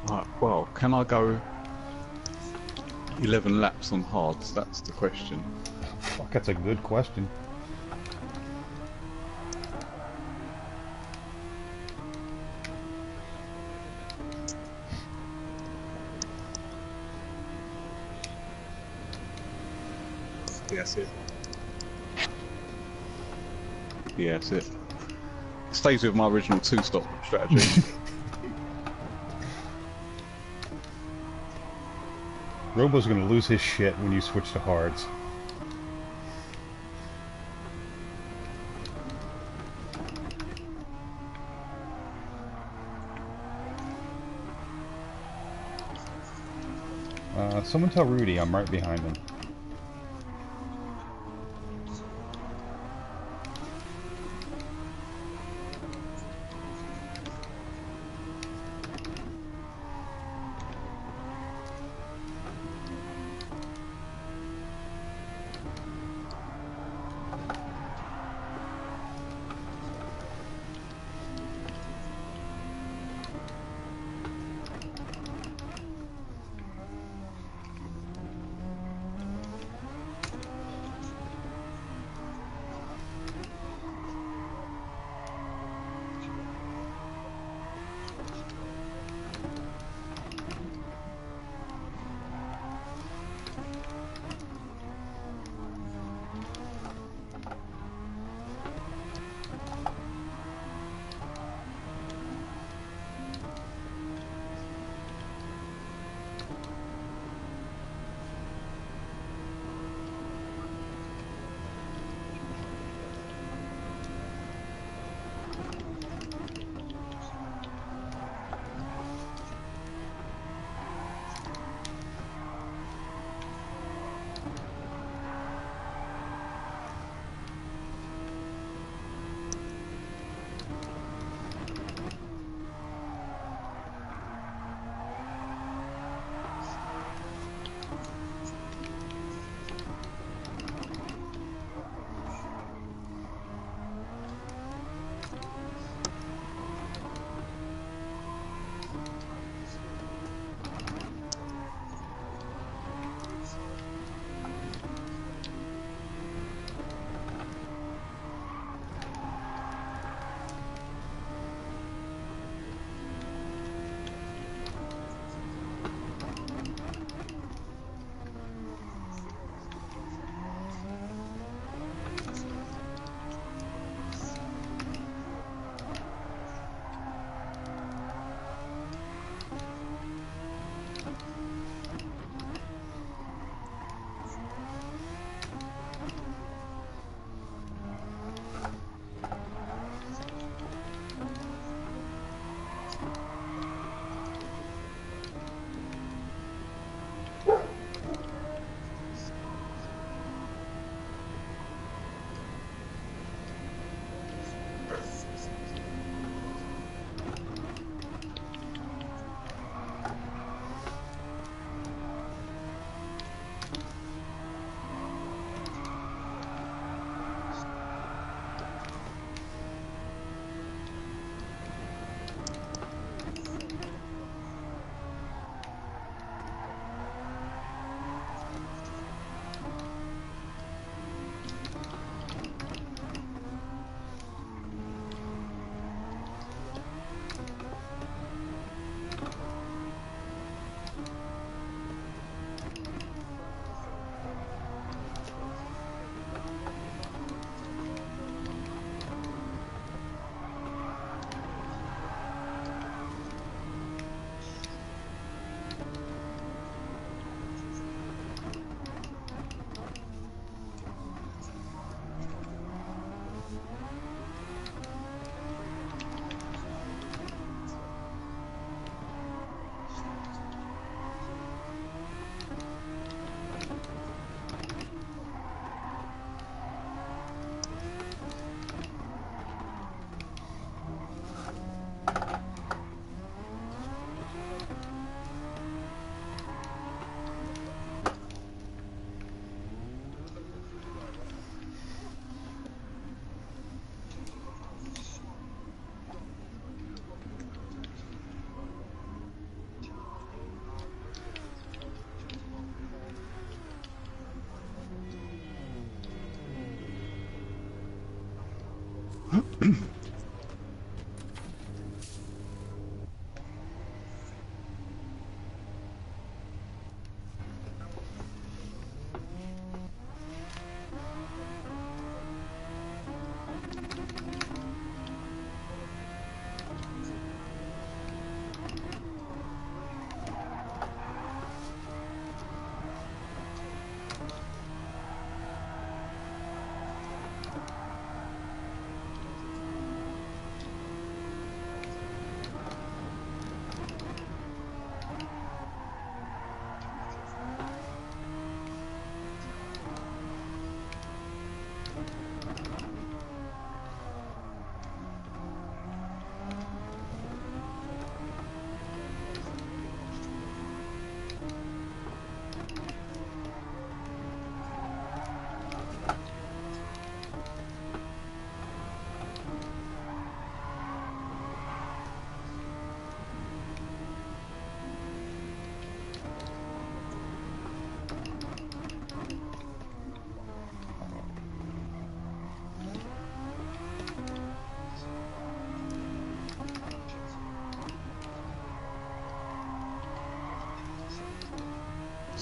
Right, well, can I go 11 laps on hards? That's the question. Fuck, that's a good question. Yeah, that's it. Yeah, that's it. Stays with my original two-stop strategy. Robo's gonna lose his shit when you switch to hards. Someone tell Rudy I'm right behind him.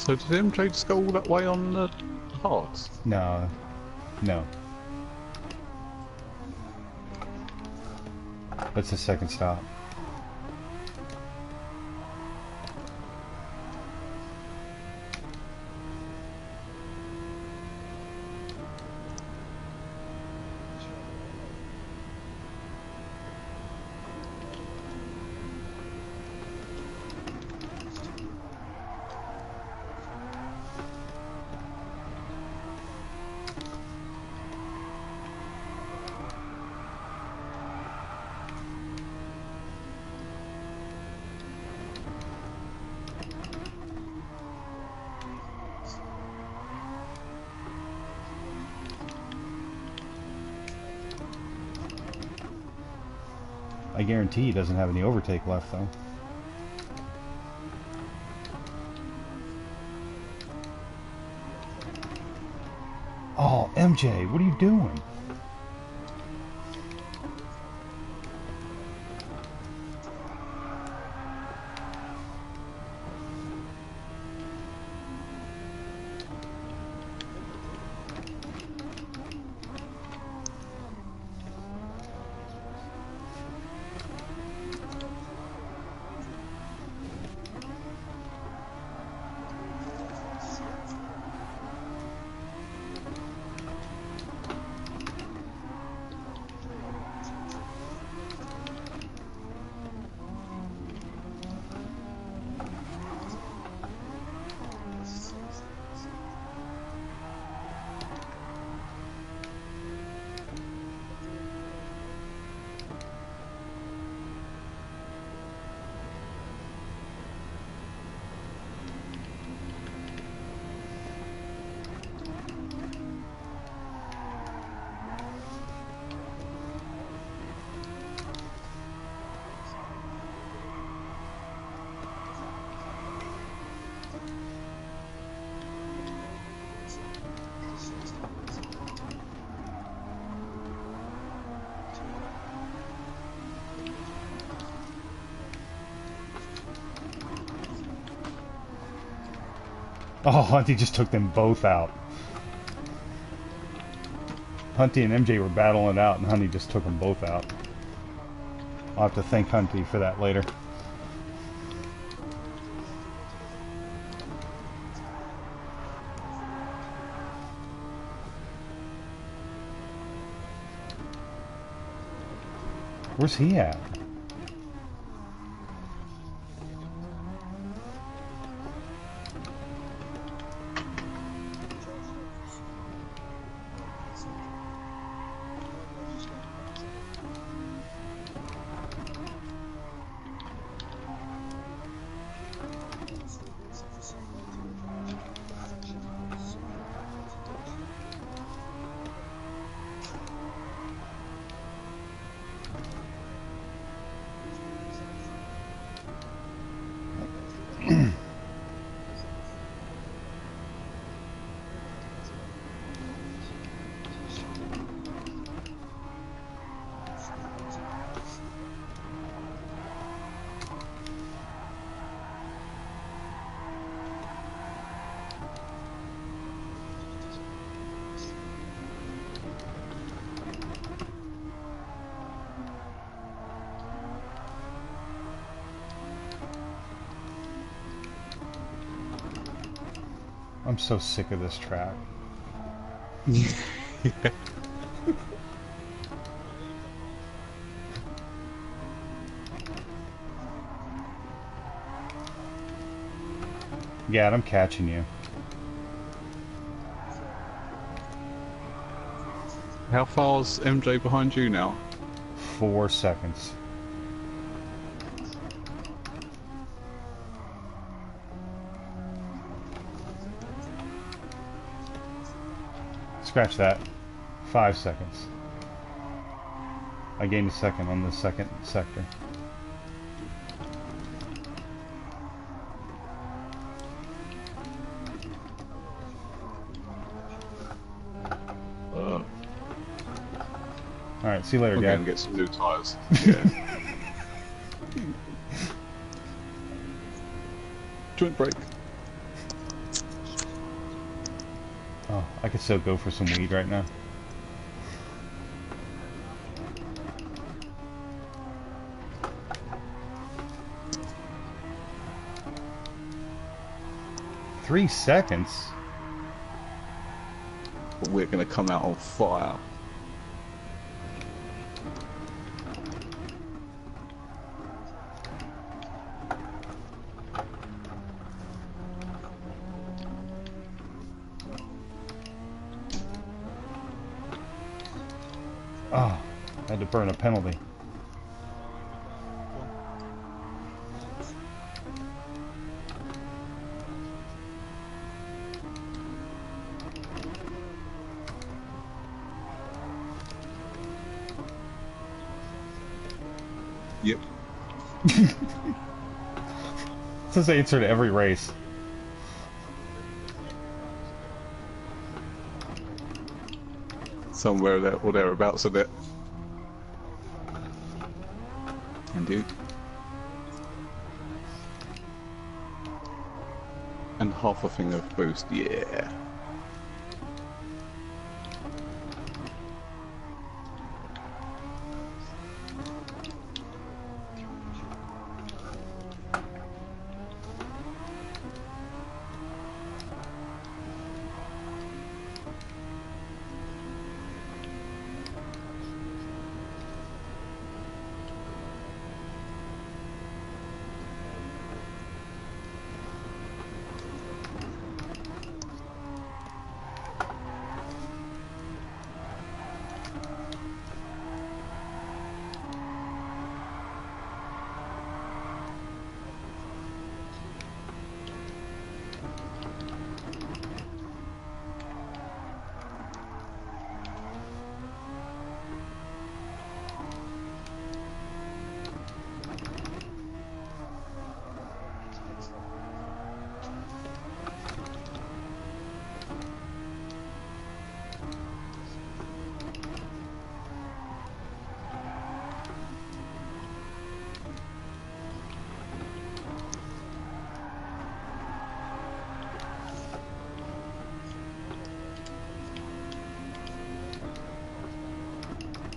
So did MJ just go all that way on the hards? No, no. That's the second stop. I guarantee he doesn't have any overtake left, though. Oh, MJ, what are you doing? Oh, Hunty just took them both out. Hunty and MJ were battling it out, and Hunty just took them both out. I'll have to thank Hunty for that later. Where's he at? I'm so sick of this track. Yeah. Yeah, I'm catching you. How far's MJ behind you now? 4 seconds. Scratch that. 5 seconds. I gained a second on the second sector. Alright, see you later, I'm Dad. going to get some new tyres. Yeah. Joint brake. Oh, I could so go for some weed right now. Three seconds? But we're going to come out on fire. Oh, I had to burn a penalty. Yep. This is the answer to every race. Somewhere there or thereabouts of it. Indeed. And half a thing of boost, yeah.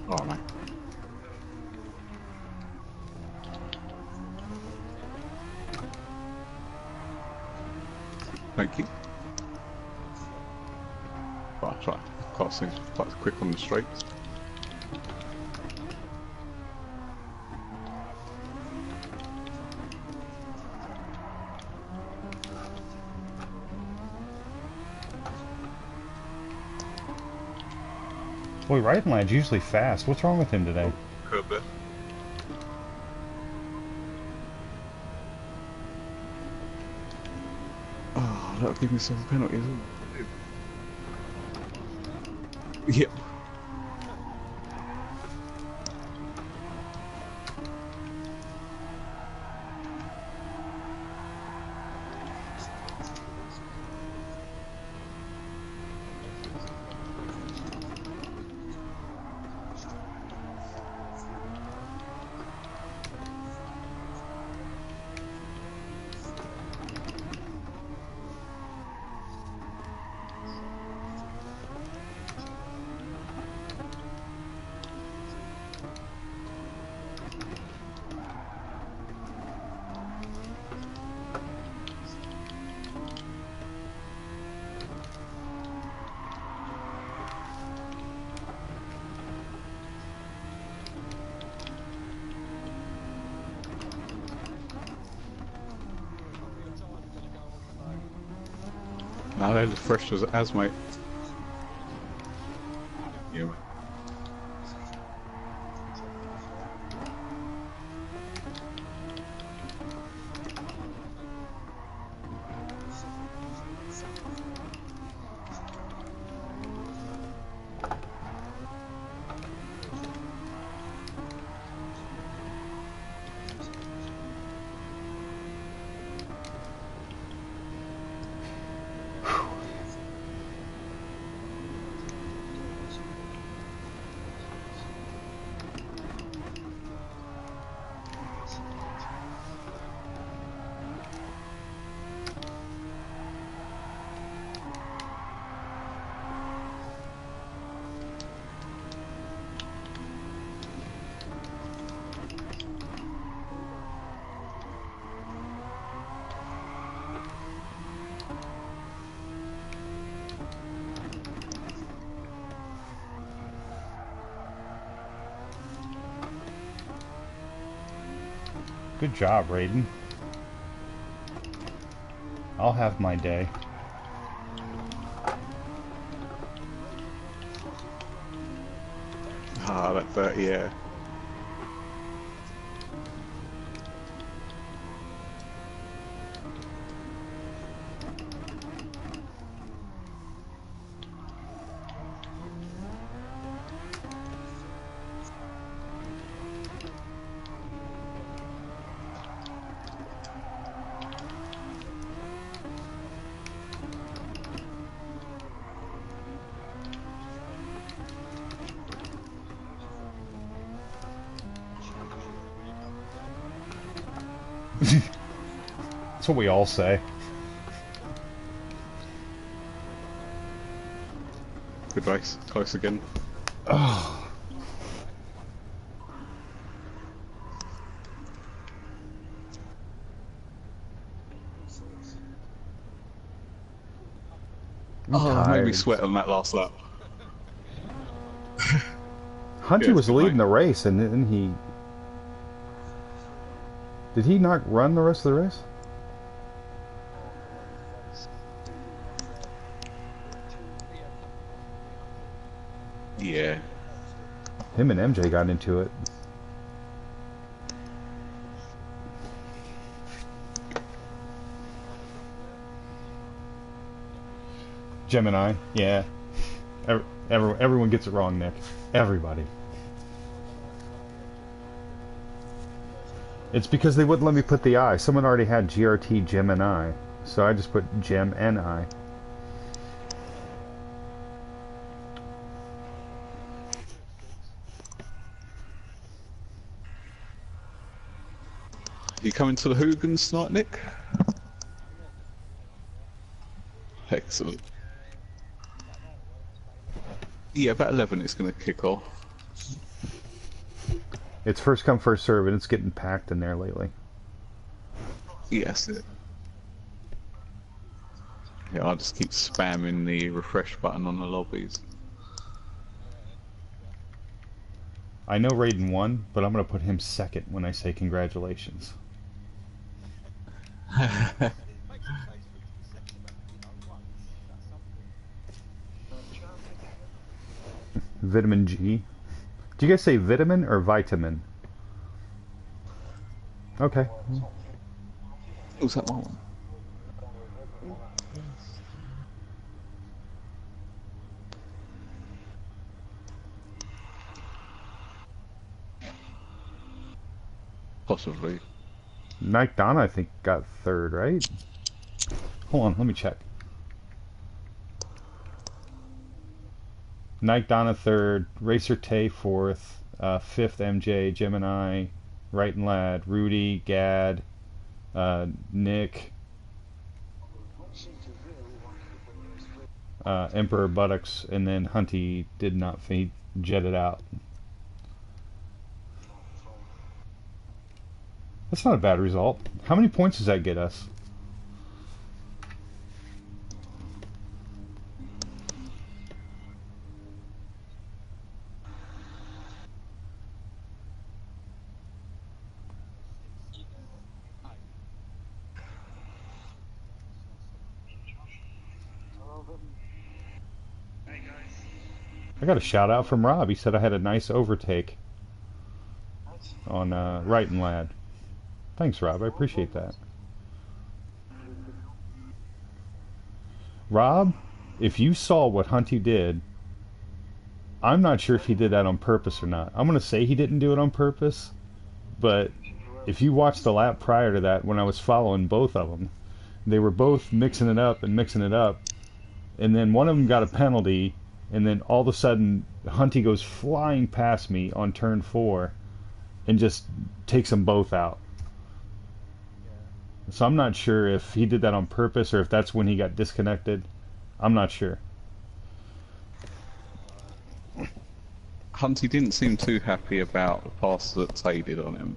All right. Thank you. I'll try. Crossing quite quick on the straights. Boy, Ridenland's usually fast. What's wrong with him today? Curb there. Oh, that'll give me some penalties. Yep. No, they're as fresh as mate. Yeah. Good job, Raiden. I'll have my day. Ah, that yeah. That's what we all say. Good race. Close again. Oh. I'm Oh, made me tired. sweat on that last lap. Hunty Yeah, it's was good, leading mate. the race, and then he... Did he not run the rest of the race? Yeah. Him and MJ got into it. Gemini, yeah. Everyone gets it wrong, Nick. Everybody. It's because they wouldn't let me put the I. Someone already had GRT Gemini, so I just put Gem and I. You coming to the Hoogans tonight, Nick? Excellent. Yeah, about 11 it's going to kick off. It's first come, first serve, and it's getting packed in there lately. Yes. Yeah, I'll just keep spamming the refresh button on the lobbies. I know Raiden won, but I'm going to put him second when I say congratulations. Vitamin G. Do you guys say vitamin or vitamin? Okay. Was that my one? Possibly. Mike Donna, I think, got third, right? Hold on, let me check. Nike Donna third, Racer Tay fourth, fifth MJ, Gemini, Right and Lad, Rudy, Gad, Nick, Emperor Buttocks, and then Hunty did not feed, jetted out. That's not a bad result. How many points does that get us? I got a shout out from Rob. He said I had a nice overtake on Wright and Lad. Thanks, Rob. I appreciate that. Rob, if you saw what Hunty did, I'm not sure if he did that on purpose or not. I'm going to say he didn't do it on purpose, but if you watched the lap prior to that when I was following both of them, they were both mixing it up, and then one of them got a penalty, and then all of a sudden Hunty goes flying past me on turn 4 and just takes them both out. So I'm not sure if he did that on purpose or if that's when he got disconnected. I'm not sure. Hunty didn't seem too happy about the pass that Tay did on him.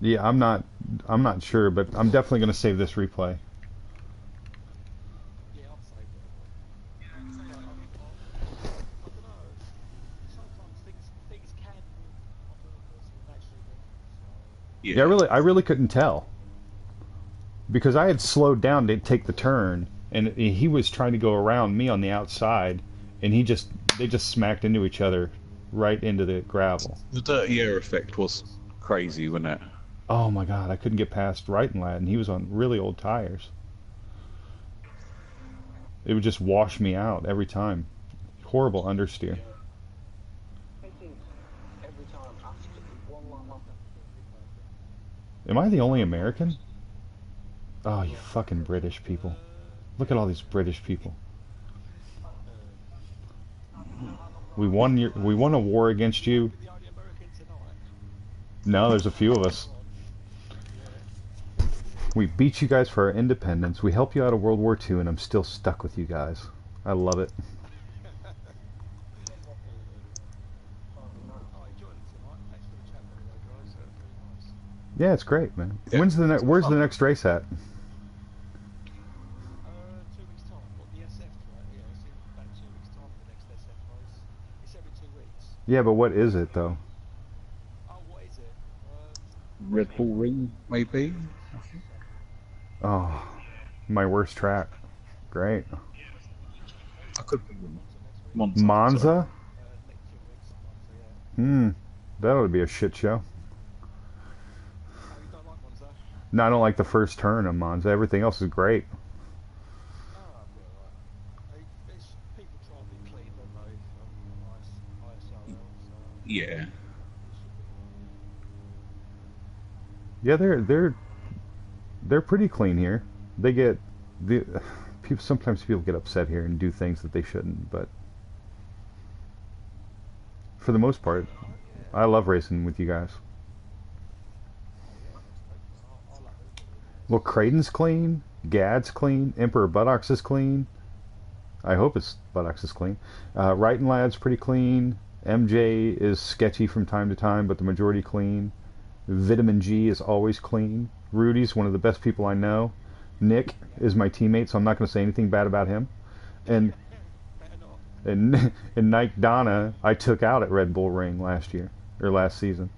Yeah, I'm not sure, but I'm definitely going to save this replay. Yeah, I really couldn't tell because I had slowed down to take the turn, and he was trying to go around me on the outside, and they just smacked into each other right into the gravel. The dirty air effect was crazy, wasn't it? Oh my God, I couldn't get past Wright and Lad, and he was on really old tires. It would just wash me out every time. Horrible understeer. Am I the only American? Oh, you fucking British people. Look at all these British people. We won a war against you. No, there's a few of us. We beat you guys for our independence. We helped you out of World War II, and I'm still stuck with you guys. I love it. Yeah, it's great, man. Yeah. Where's the next race at? 2 weeks time. What, the SF, right? Yeah, it's in about 2 weeks time for the next SF race. It's every 2 weeks. Yeah, but what is it though? Oh, what is it? Red Bull Ring, maybe? Oh, my worst track. Great. I could be Monza? Next 2 weeks, yeah. That ought to be a shit show. Oh, you don't like Monza? No, I don't like the first turn on Monza. Everything else is great. Oh, I'll be alright. People try and be clean, don't they? ISRL, so... Yeah. Yeah, they're pretty clean here. They get sometimes people get upset here and do things that they shouldn't, but for the most part, I love racing with you guys. Well, Creighton's clean, Gad's clean, Emperor Buttocks is clean. I hope it's Buttocks is clean. Wright and Lad's pretty clean. MJ is sketchy from time to time, but the majority clean. Vitamin G is always clean. Rudy's one of the best people I know. Nick is my teammate, so I'm not going to say anything bad about him. And Nike Donna, I took out at Red Bull Ring last season. Sometimes,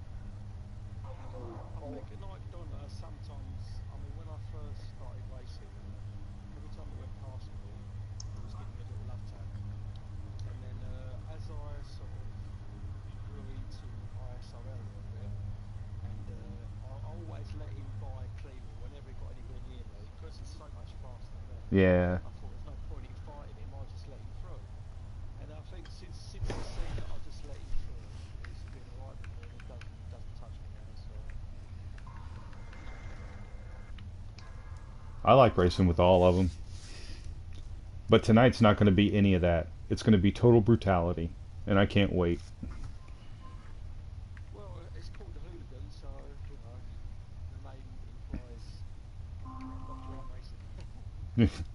I mean, when I first started racing, every time it went past me, it was giving me a little love tap. And then as I sort of grew into ISRL a little bit, and I always let him buy cleanly whenever he got anywhere near me, because it's so much faster there. Yeah. I thought there's no point in fighting him, I'll just let him through. And I think since he's seen that I just let him through, he's been alright with me and he doesn't touch me now, so... I like racing with all of them. But tonight's not going to be any of that. It's going to be total brutality, and I can't wait. Well, it's called the hooligan, so, you know, the name implies not drink racing.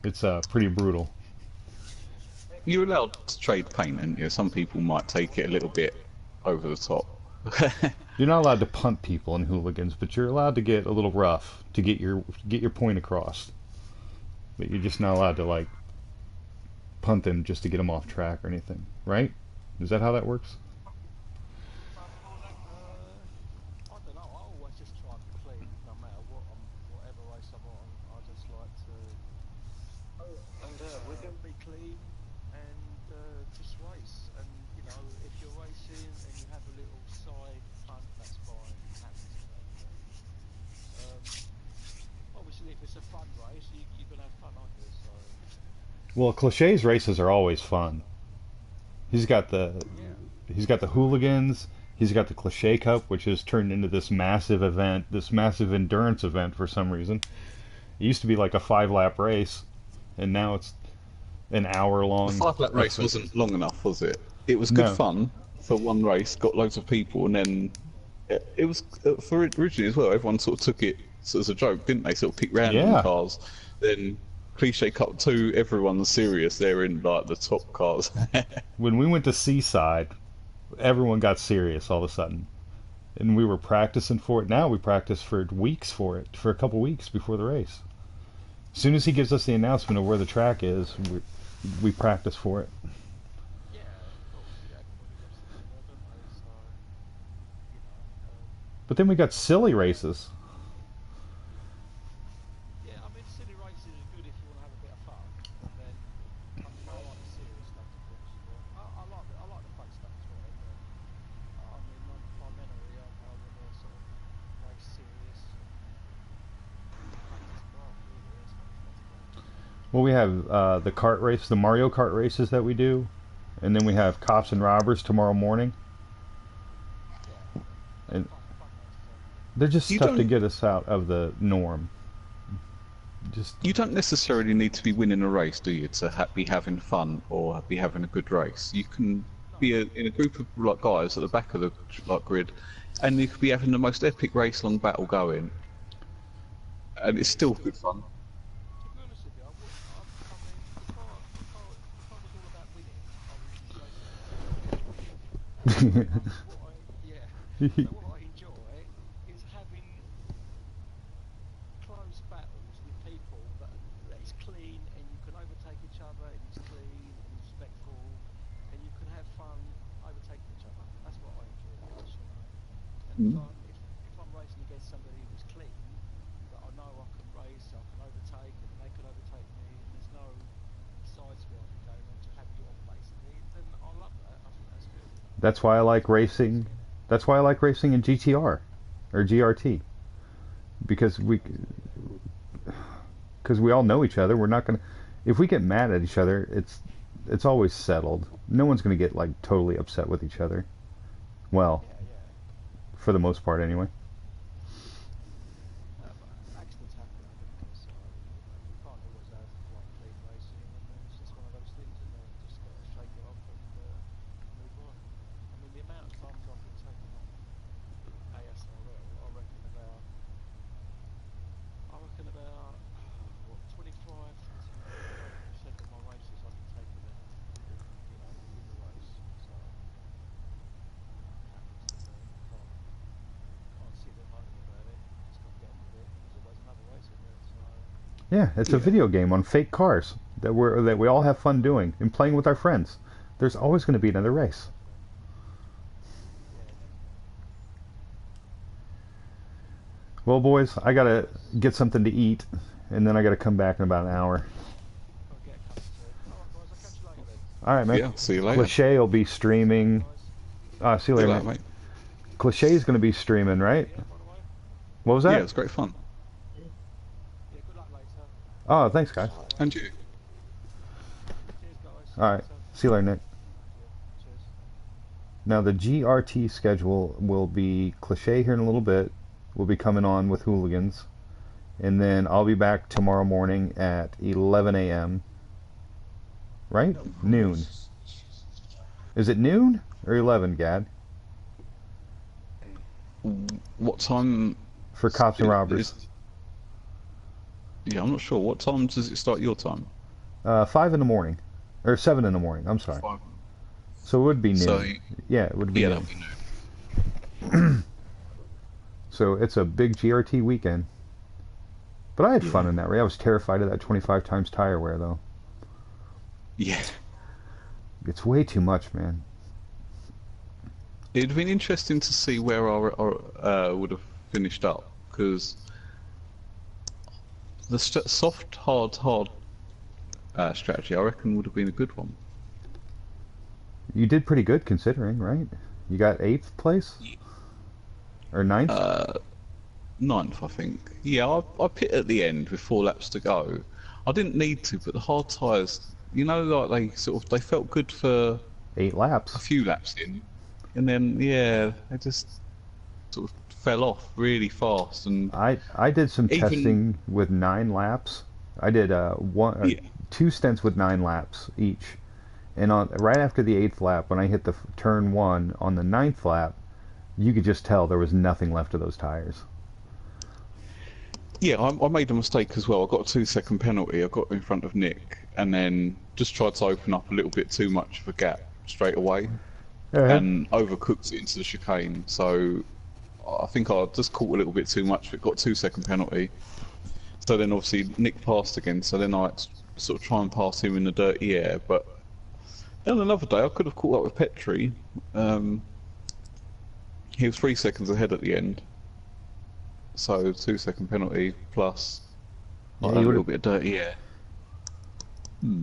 It's pretty brutal. You're allowed to trade paint, aren't you? Some people might take it a little bit over the top. You're not allowed to punt people in hooligans, but you're allowed to get a little rough to get your point across. But you're just not allowed to like punt them just to get them off track or anything, right? Is that how that works? I don't know, I always just try to be clean, no matter whatever race I'm on. fun race, you're gonna have fun, aren't you? So Well, Cliché's races are always fun. He's got the yeah, he's got the hooligans. He's got the Cliché Cup, which has turned into this massive event, this massive endurance event for some reason. It used to be like a 5 lap race, and now it's an hour The long. 5 lap race wasn't long enough, was it? It was good No. fun for one race, got loads of people, and then it was for it originally as well. Everyone sort of took it sort of as a joke, didn't they? Sort of pick random Yeah. cars. Then Cliche Cup 2, everyone's serious. They're in like the top cars. When we went to Seaside, everyone got serious all of a sudden, and we were practicing for it. Now we practice for weeks for it, for a couple weeks before the race. As soon as he gives us the announcement of where the track is, we practice for it. yeah, of course, yeah, everybody loves to do that, don't they? So But then we got silly races. yeah, I mean, silly races are good if you want to have a bit of fun. And then, I mean, I like the serious stuff, of course. But I like the fun stuff as well. But I mean, primarily, I want to sort of race serious, practice craft, really. That's what. Well, we have the kart race, the Mario Kart races that we do, and then we have cops and robbers tomorrow morning. Yeah, And fun races, aren't they're just You stuff to don't- get us out of the norm. Just You don't necessarily need to be winning a race, do you, to be having fun or be having a good race? You can be in a group of like guys at the back of the like grid, and you could be having the most epic race-long battle going, and it's still good fun. To be honest with you, I mean, if I was all about winning, I wouldn't be racing. What I enjoy is having close battles with people that is clean and you can overtake each other and it's clean and respectful and you can have fun overtaking each other. That's what I enjoy the most, you know. And if I'm racing against somebody who's clean, that I know I can race, I can overtake and they can overtake me and there's no side swerving going on to have you on basically, then I love that. I think that's good. That's why I like racing. That's why I like racing in GTR or GRT, because we all know each other. We're not gonna, if we get mad at each other, it's always settled. No one's gonna get like totally upset with each other. Well, Yeah. for the most part, anyway. But accidents happen, I think, so you can't always have like clean racing, and it's just one of those things, isn't it? Just got to shake it off and move on. I mean, the amount of times I've been taken off ASRL, what 25% of my races I've been taken out, you know, in the race. So happens to me. Can't sit there moaning about it. Just got to get on with it. There's always another race in there. So Yeah, it's a video game on fake cars that we all have fun doing and playing with our friends. There's always going to be another race. Well, boys, I gotta get something to eat, and then I gotta come back in about an hour. I'll get a cup of tea. Alright guys, I'll catch you later then. All right, mate. Yeah, see you later. Cliché will be streaming. Guys. See you later, Good luck, mate. mate. Cliché's going to be streaming, right? Yeah, by the way. What was that? Yeah, it was great fun. Yeah, good luck later. Oh, thanks, guys. And you. Cheers guys. All right. See you later, Nick. Cheers. Now, the GRT schedule will be Cliché here in a little bit. We'll be coming on with Hooligans. And then I'll be back tomorrow morning at 11 a.m. Right? Noon. Is it noon or 11, Gad? What time? For Cops and Robbers. Yeah, I'm not sure. What time does it start your time? 5 in the morning. Or 7 in the morning. I'm sorry. 5. So it would be noon. So, Yeah, it would be yeah, noon. that'll be noon. So it's a big GRT weekend. But I had fun in that race. I was terrified of that 25 times tire wear, though. Yeah. It's way too much, man. It'd been interesting to see where our would have finished up, because the soft, hard strategy, I reckon, would have been a good one. You did pretty good considering, right? You got 8th place? Or 9th? ninth, I think. Yeah, I pit at the end with 4 laps to go. I didn't need to, but the hard tyres, you know, like they felt good for 8 laps. a few laps in, and then yeah, they just sort of fell off really fast. And I did some even testing with 9 laps. I did yeah, 2 stints with 9 laps each, and on right after the 8th lap, when I hit the turn one on the 9th lap, you could just tell there was nothing left of those tires. yeah, I made a mistake as well. I got a 2 second penalty. I got in front of Nick, and then just tried to open up a little bit too much of a gap straight away, Uh-huh. and overcooked it into the chicane. So I think I just caught a little bit too much, but got a 2 second penalty. So then obviously Nick passed again, so then I had to sort of try and pass him in the dirty air. But then another day I could have caught up with Petri. He was 3 seconds ahead at the end. So 2 second penalty plus Yeah, a you little would bit of dirty air.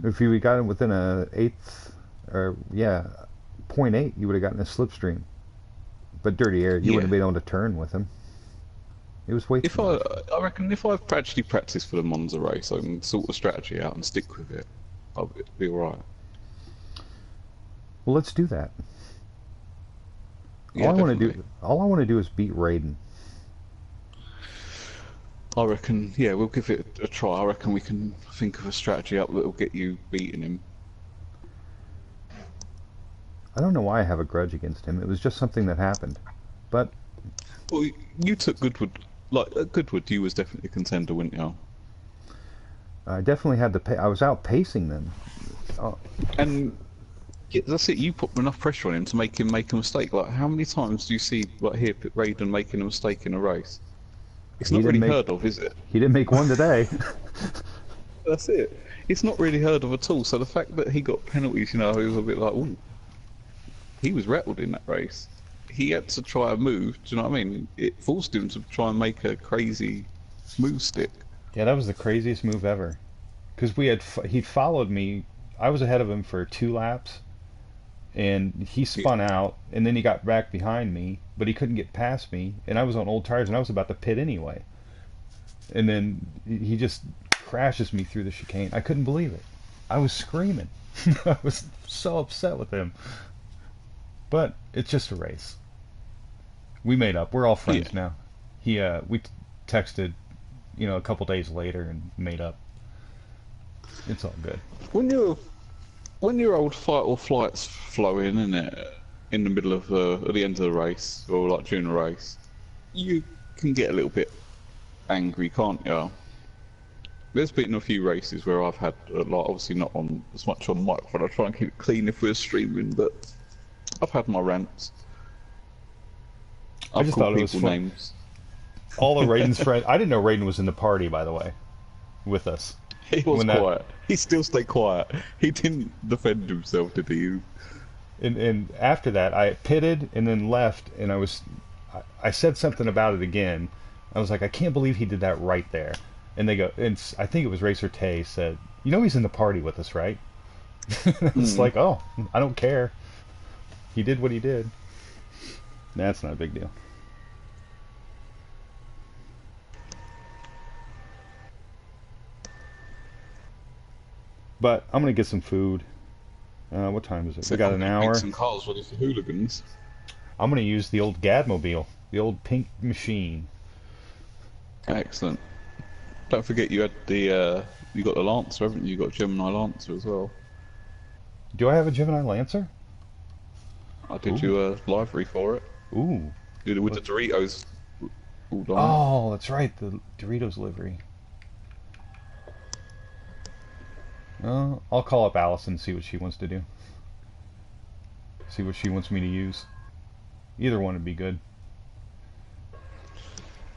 if you had gotten within a eighth, or yeah, .8, you would have gotten a slipstream. But dirty air, you Yeah. wouldn't have been able to turn with him. It was way If too much. I reckon if I actually practice for the Monza race, I can sort the strategy out and stick with it. I'll be alright. Well, let's do that. Yeah, definitely. All I want to do is beat Raiden. I reckon, yeah, we'll give it a try. I reckon we can think of a strategy up that'll get you beating him. I don't know why I have a grudge against him. It was just something that happened. But Well, you took Goodwood. Like, at Goodwood, you was definitely a contender, weren't you? I definitely had to I was outpacing them. And yeah, that's it. You put enough pressure on him to make him make a mistake. Like, how many times do you see like here Raiden making a mistake in a race? It's He not didn't really make heard of, is it? he didn't make one today. That's it. It's not really heard of at all. So the fact that he got penalties, you know, he was a bit like, ooh, he was rattled in that race. He had to try a move. Do you know what I mean? It forced him to try and make a crazy move stick. Yeah, that was the craziest move ever. Because he'd followed me. I was ahead of him for 2 laps, and he spun out, and then he got back behind me, but he couldn't get past me, and I was on old tires, and I was about to pit anyway. And then he just crashes me through the chicane. I couldn't believe it. I was screaming. I was so upset with him. But it's just a race. We made up. We're all friends Yeah. now. We texted, a couple days later and made up. It's all good. When your old fight or flight's flowing in it in the middle of at the end of the race or like during the race, you can get a little bit angry, can't you? There's been a few races where I've had like obviously not on as much on mic, but I try and keep it clean if we're streaming. But I've had my rants. I I've just called thought it was people fun. names. All of Raiden's friends. I didn't know Raiden was in the party, by the way, with us. He was When that- quiet. He still stayed quiet. He didn't defend himself, did he? And after that, I pitted and then left, and I said something about it again. I was like, I can't believe he did that right there. And they go, and I think it was Racer Tay said, he's in the party with us, right? It's like, oh, I don't care. He did what he did. That's not a big deal. But I'm gonna get some food. What time is it? We got an hour. Some cars ready for hooligans. I'm gonna use the old Gadmobile, the old pink machine. Excellent. Don't forget you had the you got the Lancer, haven't you? You got Gemini Lancer as well. Do I have a Gemini Lancer? I did you a livery for it. Ooh. Did it with the Doritos all done. Oh, that's right, the Doritos livery. I'll call up Allison and see what she wants to do. See what she wants me to use. Either one would be good.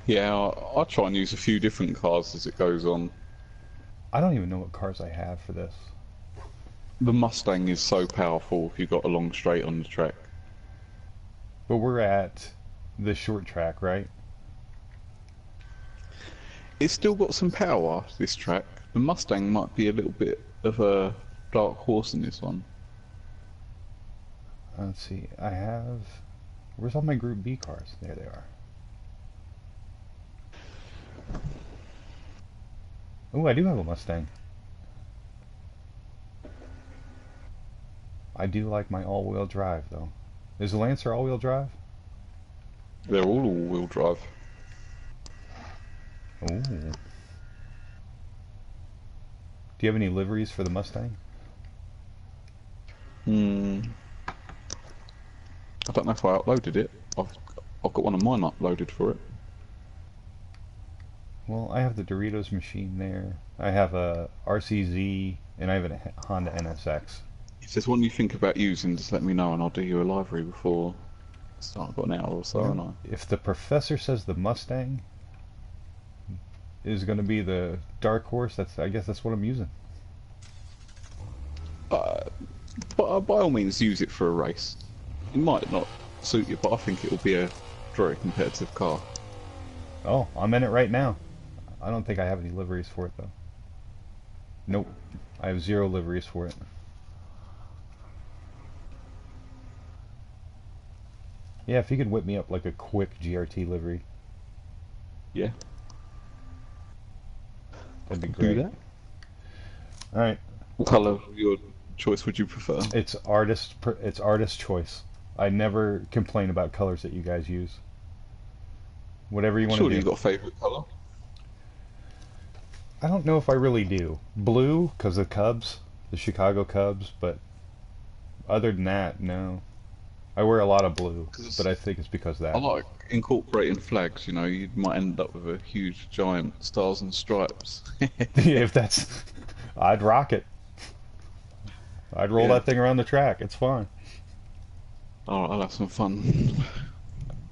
Yeah, I'll try and use a few different cars as it goes on. I don't even know what cars I have for this. The Mustang is so powerful if you've got a long straight on the track. But we're at the short track, right? It's still got some power, this track. The Mustang might be a little bit of a dark horse in this one. Let's see. Where's all my Group B cars? There they are. Oh, I do have a Mustang. I do like my all-wheel drive, though. Is the Lancer all-wheel drive? They're all-wheel drive. Ooh. Do you have any liveries for the Mustang? Hmm. I don't know if I uploaded it. I've got one of mine uploaded for it. Well, I have the Doritos machine there. I have a RCZ, and I have a Honda NSX. If there's one you think about using, just let me know and I'll do you a livery before I start. I've got an hour or so, haven't I? If the professor says the Mustang is going to be the dark horse, I guess that's what I'm using. But by all means, use it for a race. It might not suit you, but I think it'll be a very competitive car. Oh, I'm in it right now. I don't think I have any liveries for it, though. Nope. I have 0 liveries for it. Yeah, if you could whip me up like a quick GRT livery, Yeah. that'd be Do great. that. Alright. What colour your choice would you prefer? It's artist choice. I never complain about colors that you guys use. Whatever you want to Surely do. you've got a favourite colour? I don't know if I really do. Blue, because of Cubs, the Chicago Cubs, but other than that, no. I wear a lot of blue, but I think it's because of that. I like incorporating flags, you know, you might end up with a huge giant stars and stripes. If that's... I'd rock it. I'd roll Yeah. that thing around the track. It's fine. Alright, I'll have some fun.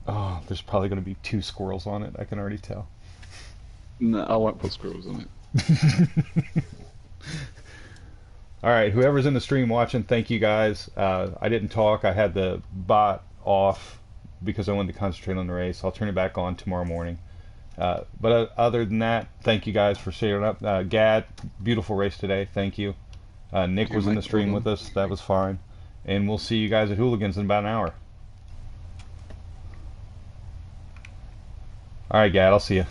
Oh, there's probably going to be 2 squirrels on it. I can already tell. No, I won't put squirrels on it. All right, whoever's in the stream watching, thank you guys. I didn't talk. I had the bot off because I wanted to concentrate on the race. I'll turn it back on tomorrow morning. But other than that, thank you guys for staying up. Gad, beautiful race today. Thank you. Nick was in the stream with us. That was fine. And we'll see you guys at Hooligans in about an hour. All right, Gad, I'll see you.